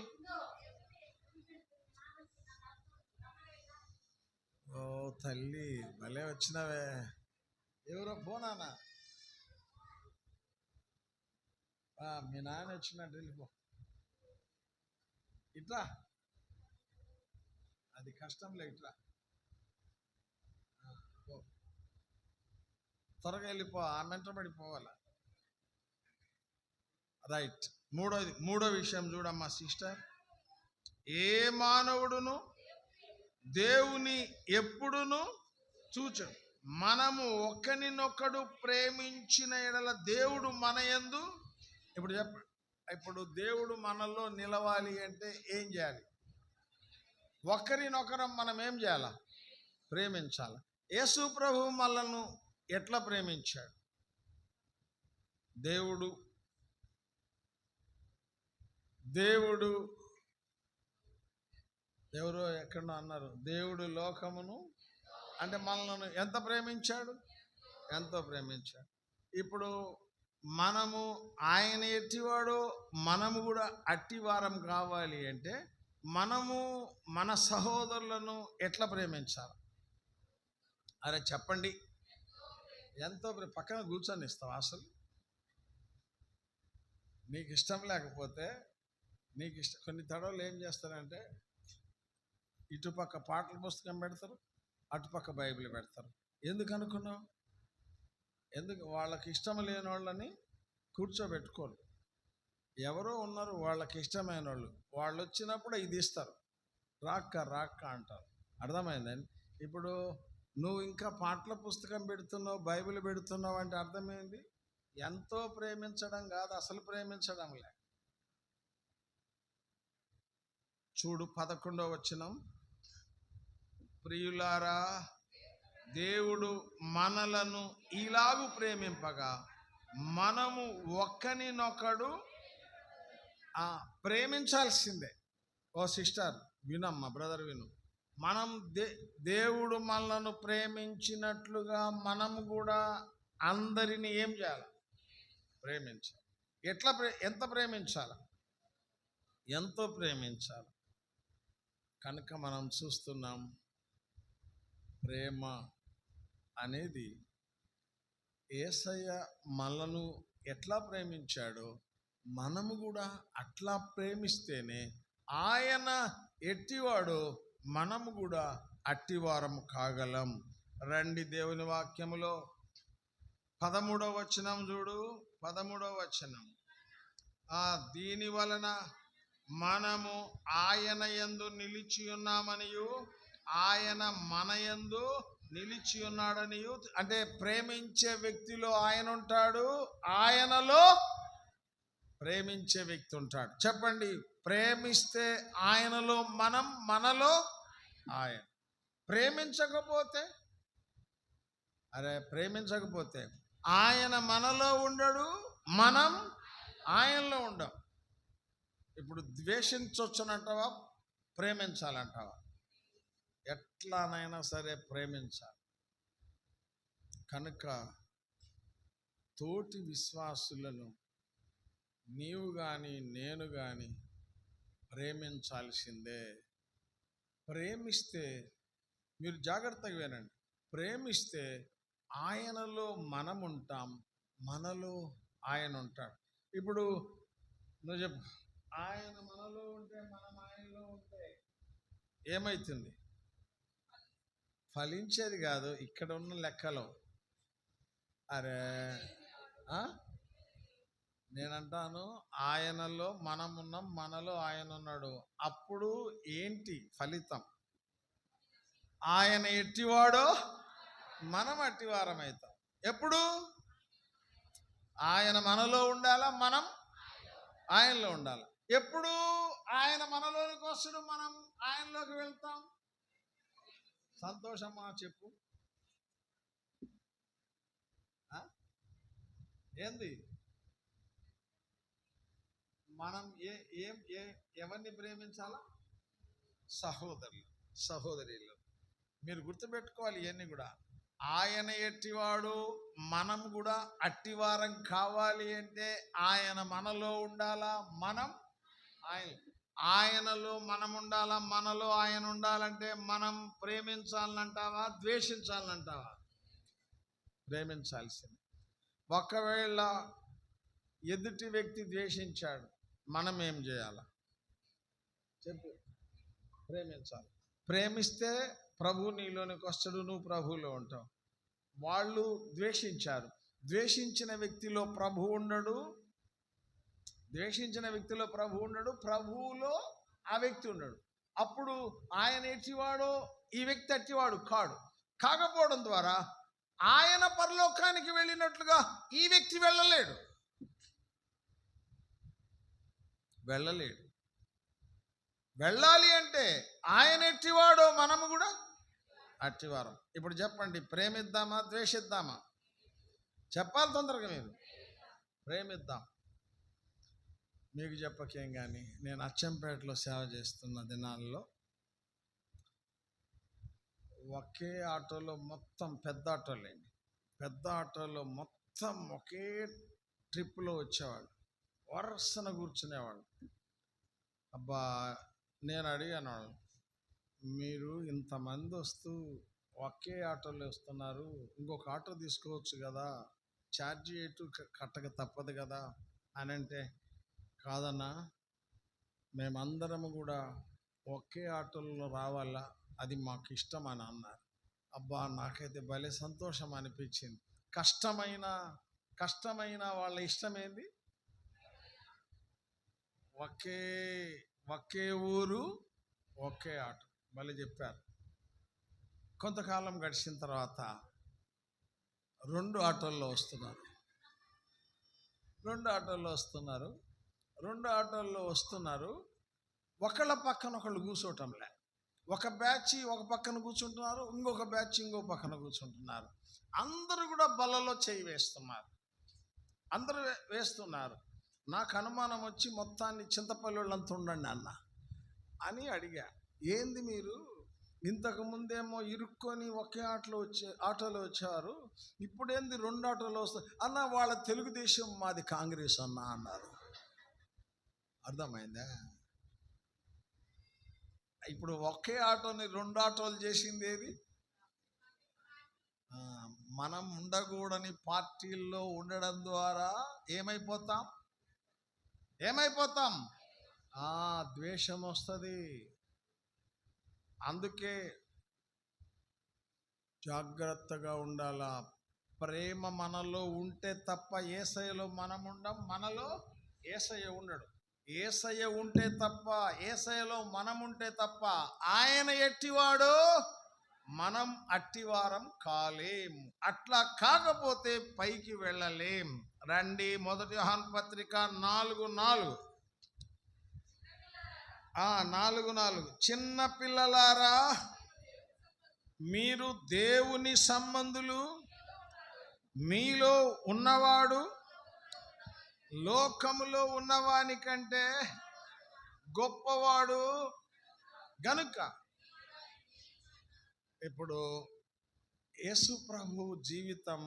ఓ తల్లి భలే వచ్చినవే, ఎవరో పోనానా, మీ నాన్న వచ్చినట్టు వెళ్ళిపో. ఇట్లా అది కష్టంలే, ఇట్లా త్వరగా వెళ్ళిపో, ఆ మెంట పడిపోవాలా. రైట్. మూడో విషయం చూడమ్మా సిస్టర్. ఏ మానవుడును దేవుని ఎప్పుడును చూచడు. మనము ఒకరినొకడు ప్రేమించిన ఎడల దేవుడు మన యందు, ఇప్పుడు దేవుడు మనలో నిలవాలి అంటే ఏం చేయాలి? ఒకరినొకరం మనం ఏం చేయాలా? ప్రేమించాలి. యేసు ప్రభువు మనలను ఎట్లా ప్రేమించాడు? దేవుడు ఎవరో ఎక్కడో అన్నారు, దేవుడు లోకమును అంటే మనల్ని ఎంత ప్రేమించాడు? ఎంతో ప్రేమించాడు. ఇప్పుడు మనము ఆయన ఎట్టివాడో మనము కూడా అట్టివారం కావాలి అంటే మనము మన సహోదరులను ఎట్లా ప్రేమించాలి? అరే చెప్పండి. ఎంతో పక్కన కూర్చొని ఇస్తావు. అసలు నీకు ఇష్టం లేకపోతే, నీకు ఇష్టం, కొన్ని తడవలు ఏం చేస్తారంటే ఇటుపక్క పాటల పుస్తకం పెడతారు, అటుపక్క బైబిల్ పెడతారు. ఎందుకు అనుకున్నావు? ఎందుకు? వాళ్ళకి ఇష్టం లేని వాళ్ళని కూర్చోబెట్టుకోరు. ఎవరో ఉన్నారు వాళ్ళకి ఇష్టమైన వాళ్ళు వచ్చినప్పుడు ఇది ఇస్తారు, రాక్క అంటారు. అర్థమైందండి? ఇప్పుడు నువ్వు ఇంకా పాటల పుస్తకం పెడుతున్నావు, బైబిల్ పెడుతున్నావు అంటే అర్థమైంది ఎంతో ప్రేమించడం కాదు, అసలు ప్రేమించడం లే. చూడు 11వ వచనం. ప్రియులారా, దేవుడు మనలను ఇలాగు ప్రేమింపగా మనము ఒకరినొకడు ప్రేమించాల్సిందే. ఓ సిస్టర్ వినమ్మా, బ్రదర్ విను. మనం దేవుడు మనలను ప్రేమించినట్లుగా మనము కూడా అందరినీ ఏం చేయాలి? ప్రేమించాలి. ఎంత ప్రేమించాలి? ఎంతో ప్రేమించాలి. కనుక మనం చూస్తున్నాం, ప్రేమ అనేది యేసయ్య మనలను ఎట్లా ప్రేమించాడో మనము కూడా అట్లా ప్రేమిస్తేనే ఆయన ఎట్టివాడో మనము కూడా అట్టివారం కాగలం. రండి దేవుని వాక్యములో 13వ వచనం చూడు. 13వ వచనం. దీని వలన మనము ఆయన యందు నిలిచి ఉన్నామనియు ఆయన మన యందు నిలిచి ఉన్నాడనియు. అంటే ప్రేమించే వ్యక్తిలో ఆయన ఉంటాడు, ఆయనలో ప్రేమించే వ్యక్తి ఉంటాడు. చెప్పండి. ప్రేమిస్తే ఆయనలో మనం, మనలో ఆయన. ప్రేమించకపోతే ఆయన మనలో ఉండడు, మనం ఆయనలో ఉండం. ఇప్పుడు ద్వేషించవచ్చునంటావా, ప్రేమించాలంటావా? ఎట్లానైనా సరే ప్రేమించాలి. కనుక తోటి విశ్వాసులను నీవు కానీ నేను కానీ ప్రేమించాల్సిందే. ప్రేమిస్తే, మీరు జాగ్రత్తగా వినండి, ప్రేమిస్తే ఆయనలో మనం ఉంటాం, మనలో ఆయన ఉంటాడు. ఇప్పుడు నువ్వు చెప్పు, ఆయన మనలో ఉంటే మనం ఆయనలో ఉంటే ఏమవుతుంది? ఫలించేది కాదు. ఇక్కడ ఉన్న లెక్కలో అరే నేనంటాను, ఆయనలో మనం ఉన్నాం, మనలో ఆయన ఉన్నాడు. అప్పుడు ఏంటి ఫలితం? ఆయన ఎట్టివాడో మనం అట్టివారం అవుతాం. ఎప్పుడు? ఆయన మనలో ఉండాలా, మనం ఆయనలో ఉండాలి. ఎప్పుడు ఆయన మనలోనికి వస్తాడు, మనం ఆయనలోకి వెళ్తాం. సంతోషమా చెప్పు? ఏంది? మనం ఎవరిని ప్రేమించాలా? సహోదరులు, సహోదరులు. మీరు గుర్తుపెట్టుకోవాలి ఇవన్నీ కూడా. ఆయన ఎట్టివాడు, మనం కూడా అట్టివారం కావాలి అంటే ఆయన మనలో ఉండాలా, మనం ఆయనలో మనం ఉండాలా. మనలో ఆయన ఉండాలంటే మనం ప్రేమించాలంటావా, ద్వేషించాలంటావా? ప్రేమించాల్సింది. ఒకవేళ ఎదుటి వ్యక్తి ద్వేషించాడు, మనం ఏం చేయాలి చెప్పు? ప్రేమించాలి. ప్రేమిస్తే ప్రభు నీలోనికి వస్తాడు, నువ్వు ప్రభువులో ఉంటావు. వాళ్ళు ద్వేషించారు, ద్వేషించిన వ్యక్తిలో ప్రభు ఉండడు, ద్వేషించిన వ్యక్తిలో ప్రభు ఉండడు, ప్రభువులో ఆ వ్యక్తి ఉండడు. అప్పుడు ఆయన ఎట్టివాడో ఈ వ్యక్తి అట్టివాడు కాడు. కాకపోవడం ద్వారా ఆయన పరలోకానికి వెళ్ళినట్లుగా ఈ వ్యక్తి వెళ్ళలేడు. వెళ్ళాలి అంటే ఆయన ఎట్టివాడో మనము కూడా అట్టివారం. ఇప్పుడు చెప్పండి, ప్రేమిద్దామా ద్వేషిద్దామా? చెప్పాలి తొందరగా మీరు. ప్రేమిద్దాం. మీకు చెప్పకేం కానీ, నేను అచ్చంపేటలో సేవ చేస్తున్న దినాల్లో ఒకే ఆటోలో మొత్తం, పెద్ద ఆటోలేండి, పెద్ద ఆటోలో మొత్తం ఒకే ట్రిప్లో వచ్చేవాళ్ళు, వరుసన కూర్చునేవాళ్ళు. అబ్బా, నేను అడిగాను వాళ్ళు, మీరు ఇంతమంది వస్తూ ఒకే ఆటోలో వస్తున్నారు, ఇంకొక ఆటో తీసుకోవచ్చు కదా, ఛార్జీ ఎటు కట్టక తప్పదు కదా అని అంటే, కాదన్నా మేమందరము కూడా ఒకే ఆటోలో రావాలా, అది మాకు ఇష్టం అని అన్నారు. అబ్బా, నాకైతే భలే సంతోషం అనిపించింది. కష్టమైన వాళ్ళ ఇష్టమేంది? ఒకే ఊరు ఒకే ఆటో. భలే చెప్పారు. కొంతకాలం గడిచిన తర్వాత 2 ఆటోల్లో వస్తున్నారు. ఒకళ్ళ పక్కన ఒకళ్ళు కూర్చోవటంలే. ఒక బ్యాచ్ ఒక పక్కన కూర్చుంటున్నారు, ఇంకొక బ్యాచ్ ఇంకో పక్కన కూర్చుంటున్నారు. అందరూ కూడా బలలో చేయి వేస్తున్నారు. నాకు అనుమానం వచ్చి మొత్తాన్ని చింతపల్లిళ్ళంతా ఉండండి అన్న అని అడిగా. ఏంది మీరు ఇంతకు ముందేమో ఇరుక్కొని ఒకే ఆటోలో వచ్చారు, ఇప్పుడేంది 2 ఆటోలో వస్తారు అన్న? వాళ్ళ తెలుగుదేశం, మాది కాంగ్రెస్ అన్న అన్నారు. అర్థమైందా? ఇప్పుడు ఒకే ఆటోని 2 ఆటోలు చేసింది ఏది? మనం ఉండకూడని పార్టీల్లో ఉండడం ద్వారా ఏమైపోతాం? ద్వేషం వస్తుంది. అందుకే జాగ్రత్తగా ఉండాలా. ప్రేమ మనలో ఉంటే తప్ప యేసయ్యలో మనం ఉండం, మనలో యేసయ్య ఉండడు. యేసయ్య ఉంటే తప్ప, యేసయ్యలో మనం ఉంటే తప్ప ఆయన ఎట్టివాడో మనం అట్టివారం కాలేం. అట్లా కాకపోతే పైకి వెళ్ళలేం. రండి, 1 యోహాను పత్రిక 4:4. చిన్న పిల్లలారా, మీరు దేవుని సంబంధులు, మీలో ఉన్నవాడు లోకములో ఉన్నవాని కంటే గొప్పవాడు గనుక. ఇప్పుడు యేసు ప్రభు జీవితం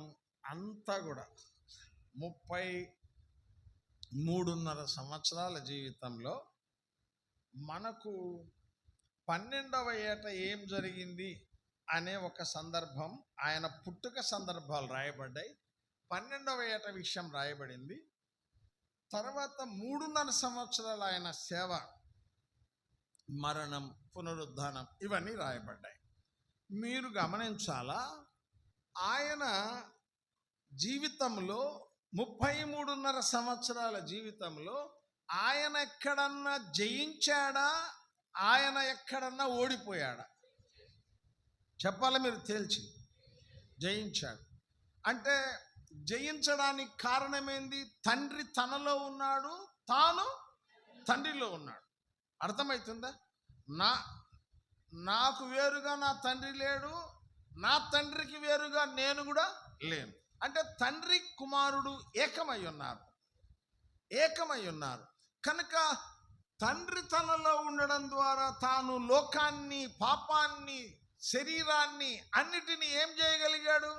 అంతా కూడా 33.5 సంవత్సరాల జీవితంలో మనకు 12వ ఏట ఏం జరిగింది అనే ఒక సందర్భం, ఆయన పుట్టుక సందర్భాలు రాయబడ్డాయి. 12వ ఏట విషయం రాయబడింది. తర్వాత 3.5 సంవత్సరాలు ఆయన సేవ, మరణం, పునరుద్ధానం, ఇవన్నీ రాయబడ్డాయి. మీరు గమనించాలా, ఆయన జీవితంలో 33.5 సంవత్సరాల జీవితంలో ఆయన ఎక్కడన్నా జయించాడా, ఆయన ఎక్కడన్నా ఓడిపోయాడా? చెప్పాలి మీరు తేల్చి. జయించాడు. అంటే జయించడానికి కారణమేంది? తండ్రి తనలో ఉన్నాడు, తాను తండ్రిలో ఉన్నాడు. అర్థమవుతుందా? నాకు వేరుగా నా తండ్రి లేడు, నా తండ్రికి వేరుగా నేను కూడా లేను. అంటే తండ్రి కుమారుడు ఏకమై ఉన్నారు. కనుక తండ్రి తనలో ఉండడం ద్వారా తాను లోకాన్ని, పాపాన్ని, శరీరాన్ని అన్నిటినీ ఏం చేయగలిగాడు?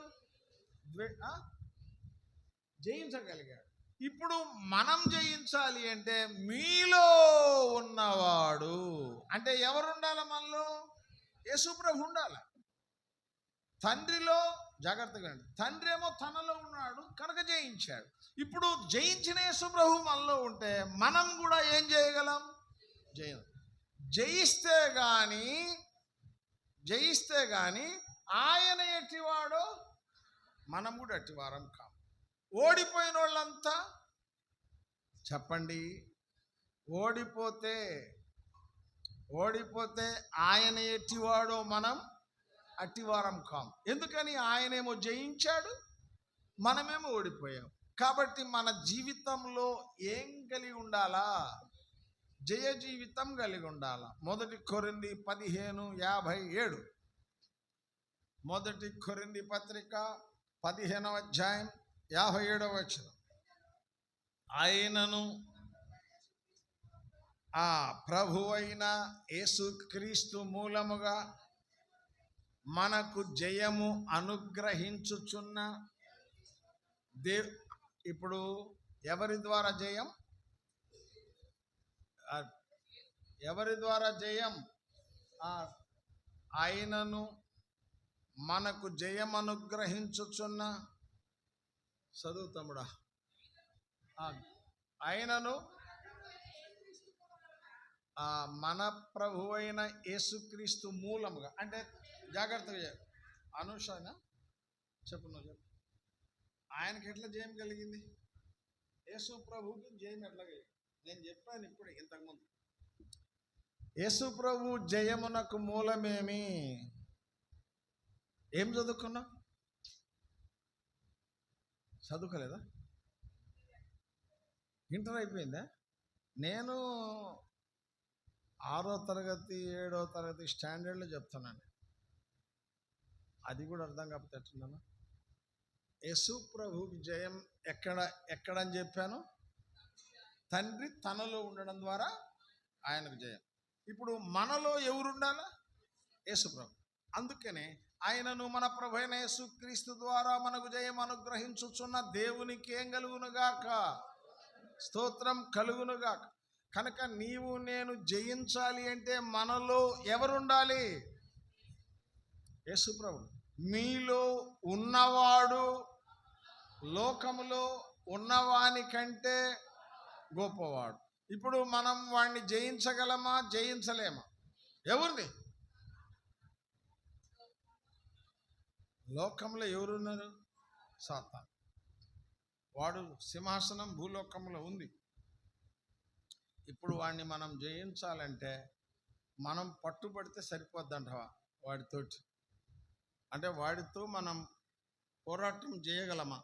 జయించగలిగాడు. ఇప్పుడు మనం జయించాలి అంటే మీలో ఉన్నవాడు అంటే ఎవరు ఉండాలి? మనలో యేసుప్రభు ఉండాలి. తండ్రిలో జాగ్రత్తగా, తండ్రి ఏమో తనలో ఉన్నాడు కనుక జయించాడు. ఇప్పుడు జయించిన యేసుప్రభు మనలో ఉంటే మనం కూడా ఏం చేయగలం? జయిస్తే గాని ఆయన ఎట్టివాడో మనం కూడా అట్టివారం కాం. ఓడిపోయిన వాళ్ళంతా చెప్పండి, ఓడిపోతే ఆయన ఎట్టివాడో మనం అట్టివారం కాం. ఎందుకని? ఆయనేమో జయించాడు, మనమేమో ఓడిపోయాం. కాబట్టి మన జీవితంలో ఏం కలిగి ఉండాలా? జయ జీవితం కలిగి ఉండాలా. 1 కొరింథీ 15:57. 1 కొరింథీ పత్రిక 15వ అధ్యాయం 57వ వచనం. ఆయనను ఆ ప్రభువైన యేసుక్రీస్తు మూలముగా మనకు జయము అనుగ్రహించుచున్న ఇప్పుడు ఎవరి ద్వారా జయం? ఎవరి ద్వారా జయం? ఆయనను మనకు జయం అనుగ్రహించుచున్న, చదువు తమ్ముడా, ఆయనను మన ప్రభువైన యేసుక్రీస్తు మూలముగా అంటే జాగ్రత్తగా అనుషానా చెప్పు, నువ్వు చెప్పు. ఆయనకి ఎట్లా జయం కలిగింది? యేసు ప్రభువుకి జయం ఎట్లా కలిగింది? నేను చెప్పాను ఇప్పుడు ఇంతకుముందు. యేసు ప్రభు జయమునకు మూలమేమి? ఏం చదువుకున్నా? చదువుకోలేదా? ఇంటర్ అయిపోయిందా? నేను 6వ తరగతి 7వ తరగతి స్టాండర్డ్లో చెప్తున్నాను. అది కూడా అర్థం కాకపోతే ఎట్లున్నాను? యేసు ప్రభువుకి జయం ఎక్కడని చెప్పాను? తండ్రి తనలో ఉండడం ద్వారా ఆయనకు జయం. ఇప్పుడు మనలో ఎవరు ఉండాలా? యేసు ప్రభు. అందుకనే ఆయనను మన ప్రభు అయిన యేసుక్రీస్తు ద్వారా మనకు జయం అనుగ్రహించుచున్న దేవునికి ఏం కలుగునుగాక? స్తోత్రం కలుగునుగాక. కనుక నీవు నేను జయించాలి అంటే మనలో ఎవరుండాలి? యేసు ప్రభు. మీలో ఉన్నవాడు లోకములో ఉన్నవాని కంటే గొప్పవాడు. ఇప్పుడు మనం వాడిని జయించగలమా? జయించలేమా? ఎవరిని? లోకంలో ఎవరున్నారు? సాతాను. వాడు సింహాసనం భూలోకంలో ఉంది. ఇప్పుడు వాడిని మనం జయించాలంటే మనం పట్టుబడితే సరిపోద్దంటవా వాడితోటి? అంటే వాడితో మనం పోరాటం చేయగలమా?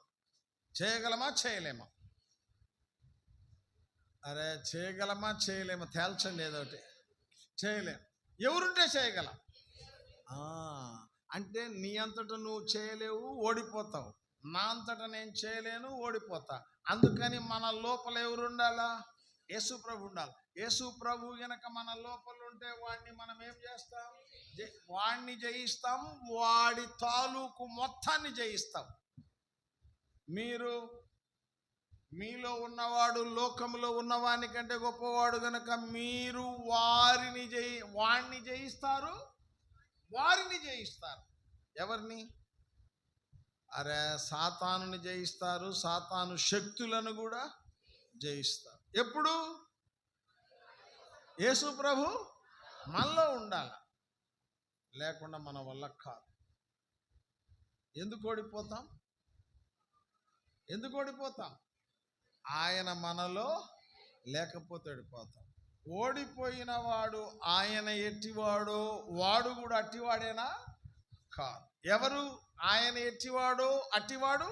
చేయలేమా? అరే చేయగలమా చేయలేమా తేల్చండి. ఏదోటి చేయలేం. ఎవరుంటే చేయగలం. అంటే నీ అంతటా నువ్వు చేయలేవు, ఓడిపోతావు. నా అంతటా నేను చేయలేను, ఓడిపోతా. అందుకని మన లోపల ఎవరు ఉండాలా? యేసు ప్రభు ఉండాలి. యేసు ప్రభు గనక మన లోపల ఉంటే వాడిని మనం ఏం చేస్తాం? వాడిని జయిస్తాం. వాడి తాలూకు మొత్తాన్ని జయిస్తాం. మీలో ఉన్నవాడు లోకంలో ఉన్నవాని కంటే గొప్పవాడు గనక మీరు వాడిని జయిస్తారు, వారిని జయిస్తారు. ఎవరిని? అరే సాతానుని జయిస్తారు, సాతాను శక్తులను కూడా జయిస్తారు. ఎప్పుడు? యేసు ప్రభు మనలో ఉండాలి, లేకుండా మన వల్ల కాదు. ఎందుకు ఓడిపోతాం? ఆయన మనలో లేకపోతే ఓడిపోతాం. ఓడిపోయిన వాడు ఆయన ఎట్టివాడో వాడు కూడా అట్టివాడేనా? కాదు. ఎవరు ఆయన ఎట్టివాడో అట్టివాడు?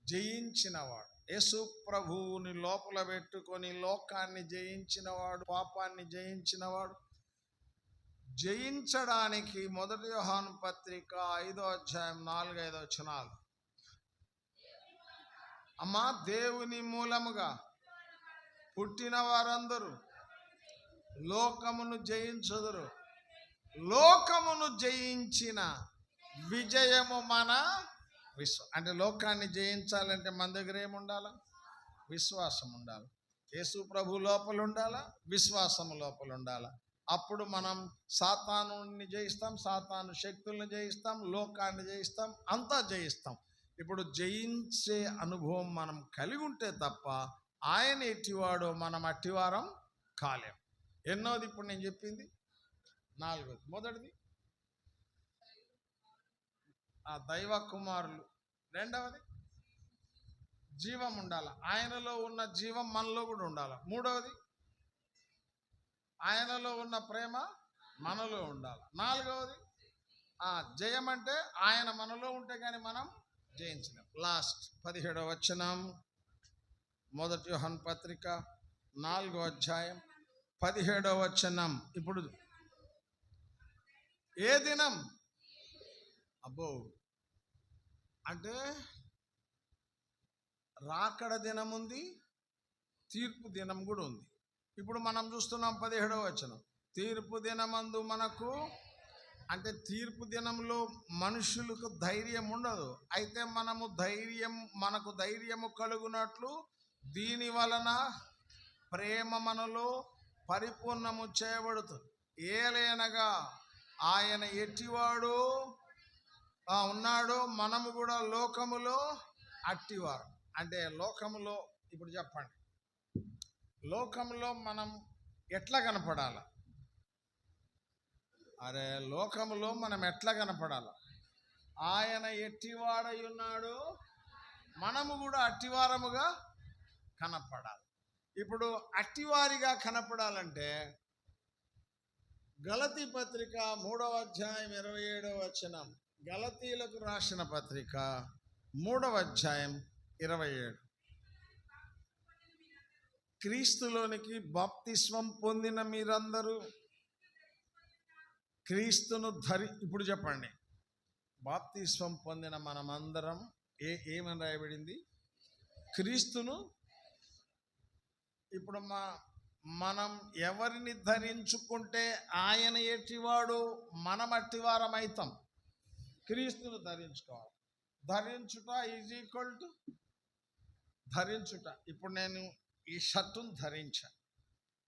జయించినవాడు. యేసు ప్రభువుని లోపల పెట్టుకొని లోకాన్ని జయించినవాడు, పాపాన్ని జయించినవాడు. జయించడానికి 1 యోహాను పత్రిక 5వ అధ్యాయం 4-5 వచనాలు. అమ్మా, దేవుని మూలముగా పుట్టిన వారందరూ లోకమును జయించుదురు. లోకమును జయించిన విజయము మన అంటే లోకాన్ని జయించాలంటే మన దగ్గర ఏముండాలా? విశ్వాసం ఉండాలి. యేసు ప్రభు లోపల ఉండాలా, విశ్వాసం లోపల ఉండాలా. అప్పుడు మనం సాతానుని జయిస్తాం, సాతాను శక్తులను జయిస్తాం, లోకాన్ని జయిస్తాం, అంతా జయిస్తాం. ఇప్పుడు జయించే అనుభవం మనం కలిగి ఉంటే తప్ప ఆయన ఎట్టివాడో మనం అట్టివారం కాలేం. ఎన్నోది ఇప్పుడు నేను చెప్పింది? 4వది. మొదటిది ఆ దైవ కుమారులు. 2వది జీవం ఉండాలి. ఆయనలో ఉన్న జీవం మనలో కూడా ఉండాలి. 3వది ఆయనలో ఉన్న ప్రేమ మనలో ఉండాలి. 4వది జయం అంటే ఆయన మనలో ఉంటే కానీ మనం జయించలేం. లాస్ట్ 17వ వచనం, 1 యోహాను పత్రిక 4వ అధ్యాయం 17వ వచనం. ఇప్పుడు ఏ దినం? అబ్బో, అంటే రాకడ దినం ఉంది, తీర్పు దినం కూడా ఉంది. ఇప్పుడు మనం చూస్తున్నాం 17వ వచనం. తీర్పు దినమందు మనకు, అంటే తీర్పు దినంలో మనుషులకు ధైర్యం ఉండదు. అయితే మనకు ధైర్యము కలుగునట్లు దీని వలన ప్రేమ మనలో పరిపూర్ణము చేయబడుతుంది. ఏలైనగా ఆయన ఎట్టివాడు ఉన్నాడో మనము కూడా లోకములో అట్టివారు. అంటే లోకములో, ఇప్పుడు చెప్పండి, లోకంలో మనం ఎట్లా కనపడాలి? అరే, లోకములో మనం ఎట్లా కనపడాలి? ఆయన ఎట్టివాడై ఉన్నాడు, మనము కూడా అట్టివారముగా కనపడాలి. ఇప్పుడు అట్టివారిగా కనపడాలంటే గలతీ పత్రిక 3వ అధ్యాయం 27వ వచనం. గలతీలకు రాసిన పత్రిక 3వ అధ్యాయం 27. క్రీస్తులోనికి బాప్తిస్మం పొందిన మీరందరూ క్రీస్తును ఇప్పుడు చెప్పండి, బాప్తిస్మం పొందిన మనమందరం ఏమని రాయబడింది? క్రీస్తును. ఇప్పుడు మనం ఎవరిని ధరించుకుంటే ఆయన ఎట్టివాడు, మనం అట్టివారం అవుతాం. క్రీస్తును ధరించుకోవాలి. ధరించుట ఈజ్ ఈక్వల్ టు ధరించుట. ఇప్పుడు నేను ఈ షర్టును ధరించా,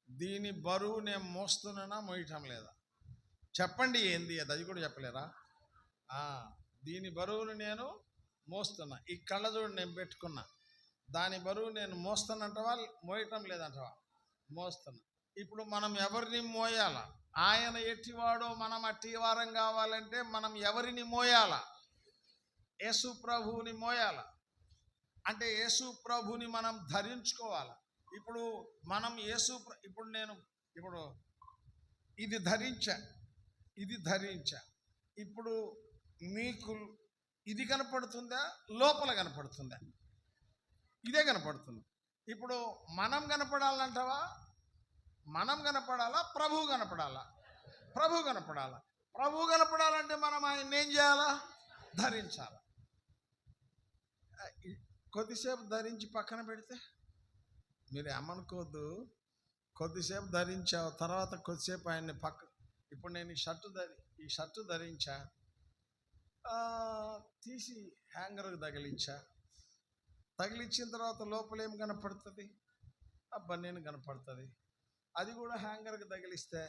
దీని బరువు నేను మోస్తున్నానా, మోయటం లేదా? చెప్పండి, ఏంది అది కూడా చెప్పలేరా? దీని బరువును నేను మోస్తున్నా. ఈ కళ్ళజోడు నేను పెట్టుకున్నా, దాని బరువు నేను మోస్తానంటవా, మోయటం లేదంటవా? మోస్తున్నా. ఇప్పుడు మనం ఎవరిని మోయాలా? ఆయన ఎట్టివాడో మనం అట్టివారం కావాలంటే మనం ఎవరిని మోయాలా? యేసు ప్రభువుని మోయాల. అంటే యేసు ప్రభుని మనం ధరించుకోవాలి. ఇప్పుడు మనం ఇప్పుడు ఇది ధరించా. ఇప్పుడు మీకు ఇది కనపడుతుందా, లోపల కనపడుతుందా? ఇదే కనపడుతుంది. ఇప్పుడు మనం కనపడాలంటావా? మనం కనపడాలా, ప్రభువు కనపడాలా? ప్రభువు కనపడాలా. ప్రభువు కనపడాలంటే మనం ఆయన ఏం చేయాలా? ధరించాలి. కొద్దిసేపు ధరించి పక్కన పెడితే మీరు ఏమనుకోవద్దు, కొద్దిసేపు ధరించావు, తర్వాత కొద్దిసేపు ఆయన్ని ఇప్పుడు నేను ఈ షర్టు ధరించా, తీసి హ్యాంగర్కి తగిలించిన తర్వాత లోపల ఏం కనపడుతుంది? బనీను కనపడుతుంది. అది కూడా హ్యాంగర్కి తగిలిస్తే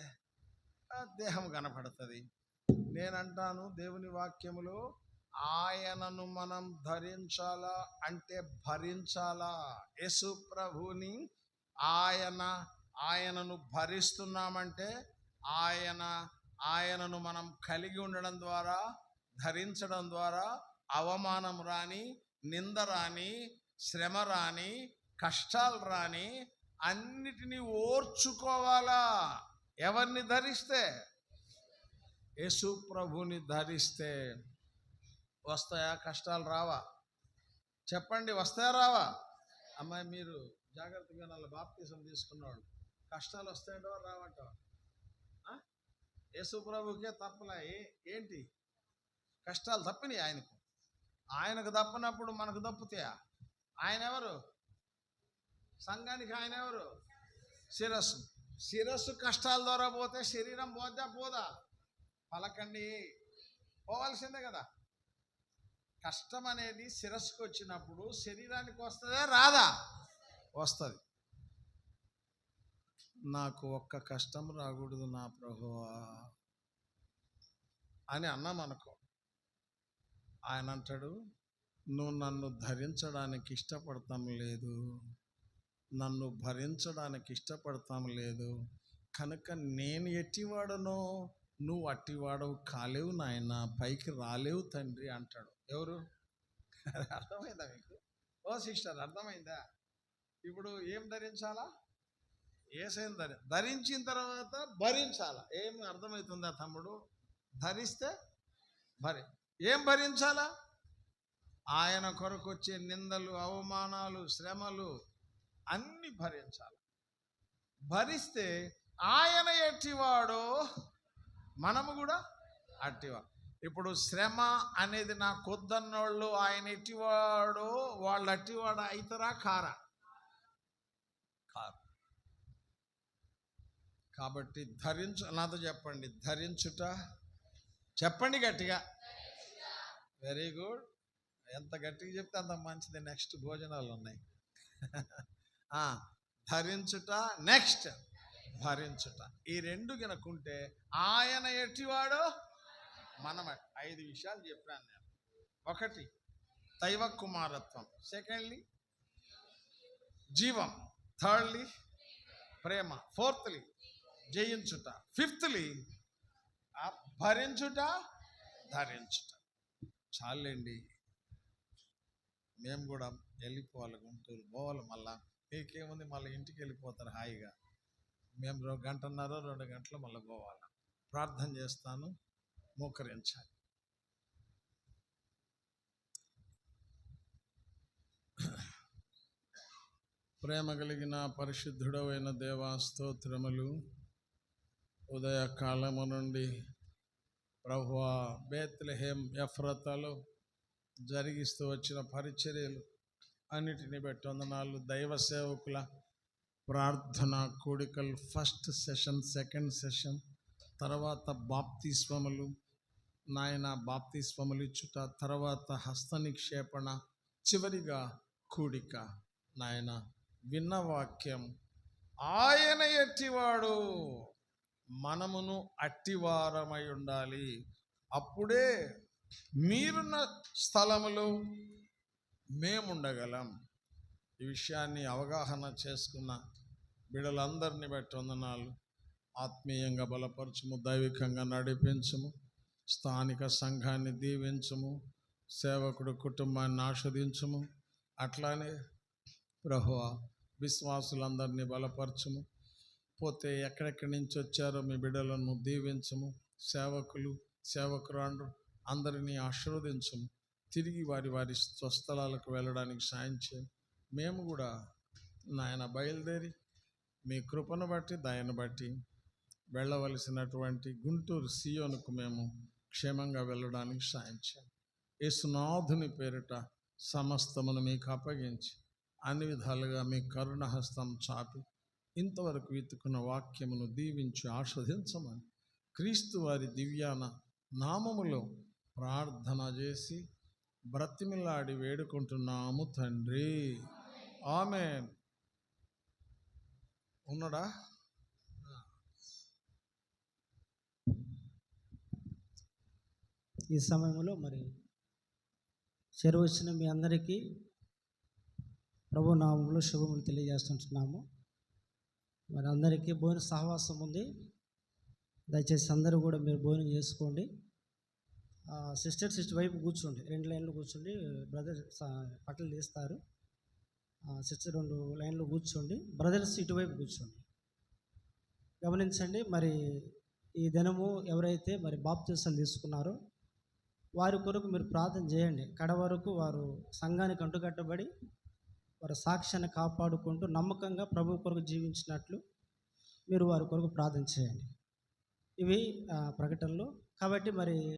దేహం కనపడుతుంది. నేనంటాను, దేవుని వాక్యములో ఆయనను మనం ధరించాలా అంటే భరించాలా. యేసు ప్రభుని ఆయనను భరిస్తున్నామంటే ఆయనను మనం కలిగి ఉండడం ద్వారా, ధరించడం ద్వారా అవమానం రాని, నింద రాని, శ్రమ రాని, కష్టాలు రాని అన్నిటినీ ఓర్చుకోవాలా. ఎవరిని ధరిస్తే? యేసు ప్రభుని ధరిస్తే వస్తాయా కష్టాలు? రావా? చెప్పండి, వస్తాయా రావా? అమ్మాయి మీరు జాగ్రత్తగా నల్ల బాప్తీసం తీసుకున్నవాళ్ళు కష్టాలు వస్తాయంటో రావంటో. యేసు ప్రభుకే తప్పలే. ఏంటి కష్టాలు తప్పినాయి ఆయనకు తప్పనప్పుడు మనకు తప్పుతాయా? ఆయన ఎవరు? సంఘానికి ఆయన ఎవరు? శిరస్సు కష్టాల ద్వారా పోతే శరీరం పోదా? పలకండి, పోవాల్సిందే కదా. కష్టం అనేది శిరస్సుకు వచ్చినప్పుడు శరీరానికి వస్తుందా రాదా? వస్తుంది. నాకు ఒక్క కష్టం రాకూడదు నా ప్రభువా అని అన్నామనుకో, ఆయన అంటాడు, నువ్వు నన్ను ధరించడానికి ఇష్టపడతాం లేదు, నన్ను భరించడానికి ఇష్టపడతాం లేదు, కనుక నేను ఎట్టివాడనో నువ్వు అట్టివాడవు కాలేవు నాయన, పైకి రాలేవు తండ్రి అంటాడు. ఎవరు? అర్థమైందా మీకు? ఓ సిస్టర్, అర్థమైందా? ఇప్పుడు ఏం ధరించాలా? యేసయ్యను ధరించిన తర్వాత భరించాలా. ఏం అర్థమవుతుందా తమ్ముడు? ధరిస్తే ఏం భరించాలా? ఆయన కొరకు వచ్చే నిందలు, అవమానాలు, శ్రమలు అన్నీ భరించాలి. భరిస్తే ఆయన ఎట్టివాడో మనము కూడా అట్టివాడు. ఇప్పుడు శ్రమ అనేది నాకు వద్దన్నోళ్ళు ఆయన ఎట్టివాడో వాళ్ళు అట్టివాడు అవుతారా కారా? కారు. కాబట్టి నాతో చెప్పండి, ధరించుట. చెప్పండి గట్టిగా. Very good. ఎంత గట్టిగా చెప్తే అంత మంచిది. నెక్స్ట్ భోజనాలు ఉన్నాయి. ధరించుట, నెక్స్ట్ భరించుట. ఈ రెండు గనుకుంటే ఆయన ఎట్టివాడో మనం 5 విషయాలు చెప్పాను నేను. 1 దైవ కుమారత్వం, 2 జీవం, 3 ప్రేమ, 4 జయించుట, 5 భరించుట, ధరించుట. చాలండి, మేము కూడా వెళ్ళిపోవాలి, గుంటూరు పోవాలి. మళ్ళా మీకేముంది, మళ్ళీ ఇంటికి వెళ్ళిపోతారు హాయిగా. మేము 1.5 గంటన్నర 2 గంటలు మళ్ళీ పోవాలి. ప్రార్థన చేస్తాను, మోకరించాలి. ప్రేమ కలిగిన పరిశుద్ధుడవైన దేవా, స్తోత్రములు. ఉదయకాలము నుండి ప్రభువా బేత్లెహేం ఎఫ్రాతాలో జరిగిస్తూ వచ్చిన పరిచర్యలు అన్నిటిని బట్టి వందనాలు. దైవ సేవకుల ప్రార్థన కూడికలు, ఫస్ట్ సెషన్, సెకండ్ సెషన్, తర్వాత బాప్తిస్మములు, నాయన బాప్తిస్మములు ఇచ్చుట, తర్వాత హస్త నిక్షేపణ, చివరిగా కూడిక. నాయన విన్న వాక్యం, ఆయన ఎట్టివాడు మనమును అట్టివారమై ఉండాలి. అప్పుడే మీరున్న స్థలములో మేముండగలం. ఈ విషయాన్ని అవగాహన చేసుకున్న బిడ్డలందరినీ బట్టి వందనాలు. ఆత్మీయంగా బలపరచుము, దైవికంగా నడిపించుము, స్థానిక సంఘాన్ని దీవించుము, సేవకుడు కుటుంబాన్ని ఆస్వాదించుము. అట్లానే ప్రభువా విశ్వాసులందరినీ బలపరచుము. పోతే ఎక్కడెక్కడి నుంచి వచ్చారో మీ బిడ్డలను దీవించము. సేవకులు, సేవకురాండ్రు అందరినీ ఆశీర్వదించము. తిరిగి వారి వారి స్వస్థలాలకు వెళ్ళడానికి సాయం చేయండి. మేము కూడా నాయన బయలుదేరి మీ కృపను బట్టి, దయను బట్టి వెళ్ళవలసినటువంటి గుంటూరు సియోనుకు మేము క్షేమంగా వెళ్ళడానికి సాయం చేయండి. యేసునాథుని పేరిట సమస్తమును మీకు అప్పగించి అన్ని విధాలుగా మీ కరుణ హస్తం చాపి ఇంతవరకు వెతుకున్న వాక్యమును దీవించి ఆస్వాదించమని క్రీస్తు వారి దివ్యాన నామములో ప్రార్థన చేసి బ్రతిమిలాడి వేడుకుంటున్నాము తండ్రి. ఆమేన్. ఉన్నాడా? ఈ సమయంలో మరి చెరువు వచ్చిన మీ అందరికీ ప్రభు నామంలో శుభములు తెలియజేస్తుంటున్నాము. మరి అందరికీ భోజన సహవాసం ఉంది. దయచేసి అందరూ కూడా మీరు భోజనం చేసుకోండి. సిస్టర్స్ ఇటువైపు కూర్చోండి, 2 లైన్లు కూర్చోండి. బ్రదర్స్ పట్టలు తీస్తారు. సిస్టర్ 2 లైన్లు కూర్చోండి. బ్రదర్స్ ఇటువైపు కూర్చోండి. గమనించండి, మరి ఈ దినము ఎవరైతే మరి బాప్తిసం తీసుకున్నారో వారి కొరకు మీరు ప్రార్థన చేయండి. కడ వరకు వారు సంఘానికి అంటుకట్టబడి వారి సాక్ష్యాన్ని కాపాడుకుంటూ నమ్మకంగా ప్రభు కొరకు జీవించినట్లు మీరు వారి కొరకు ప్రార్థన చేయండి. ఇవి ప్రకటనలు. కాబట్టి మరి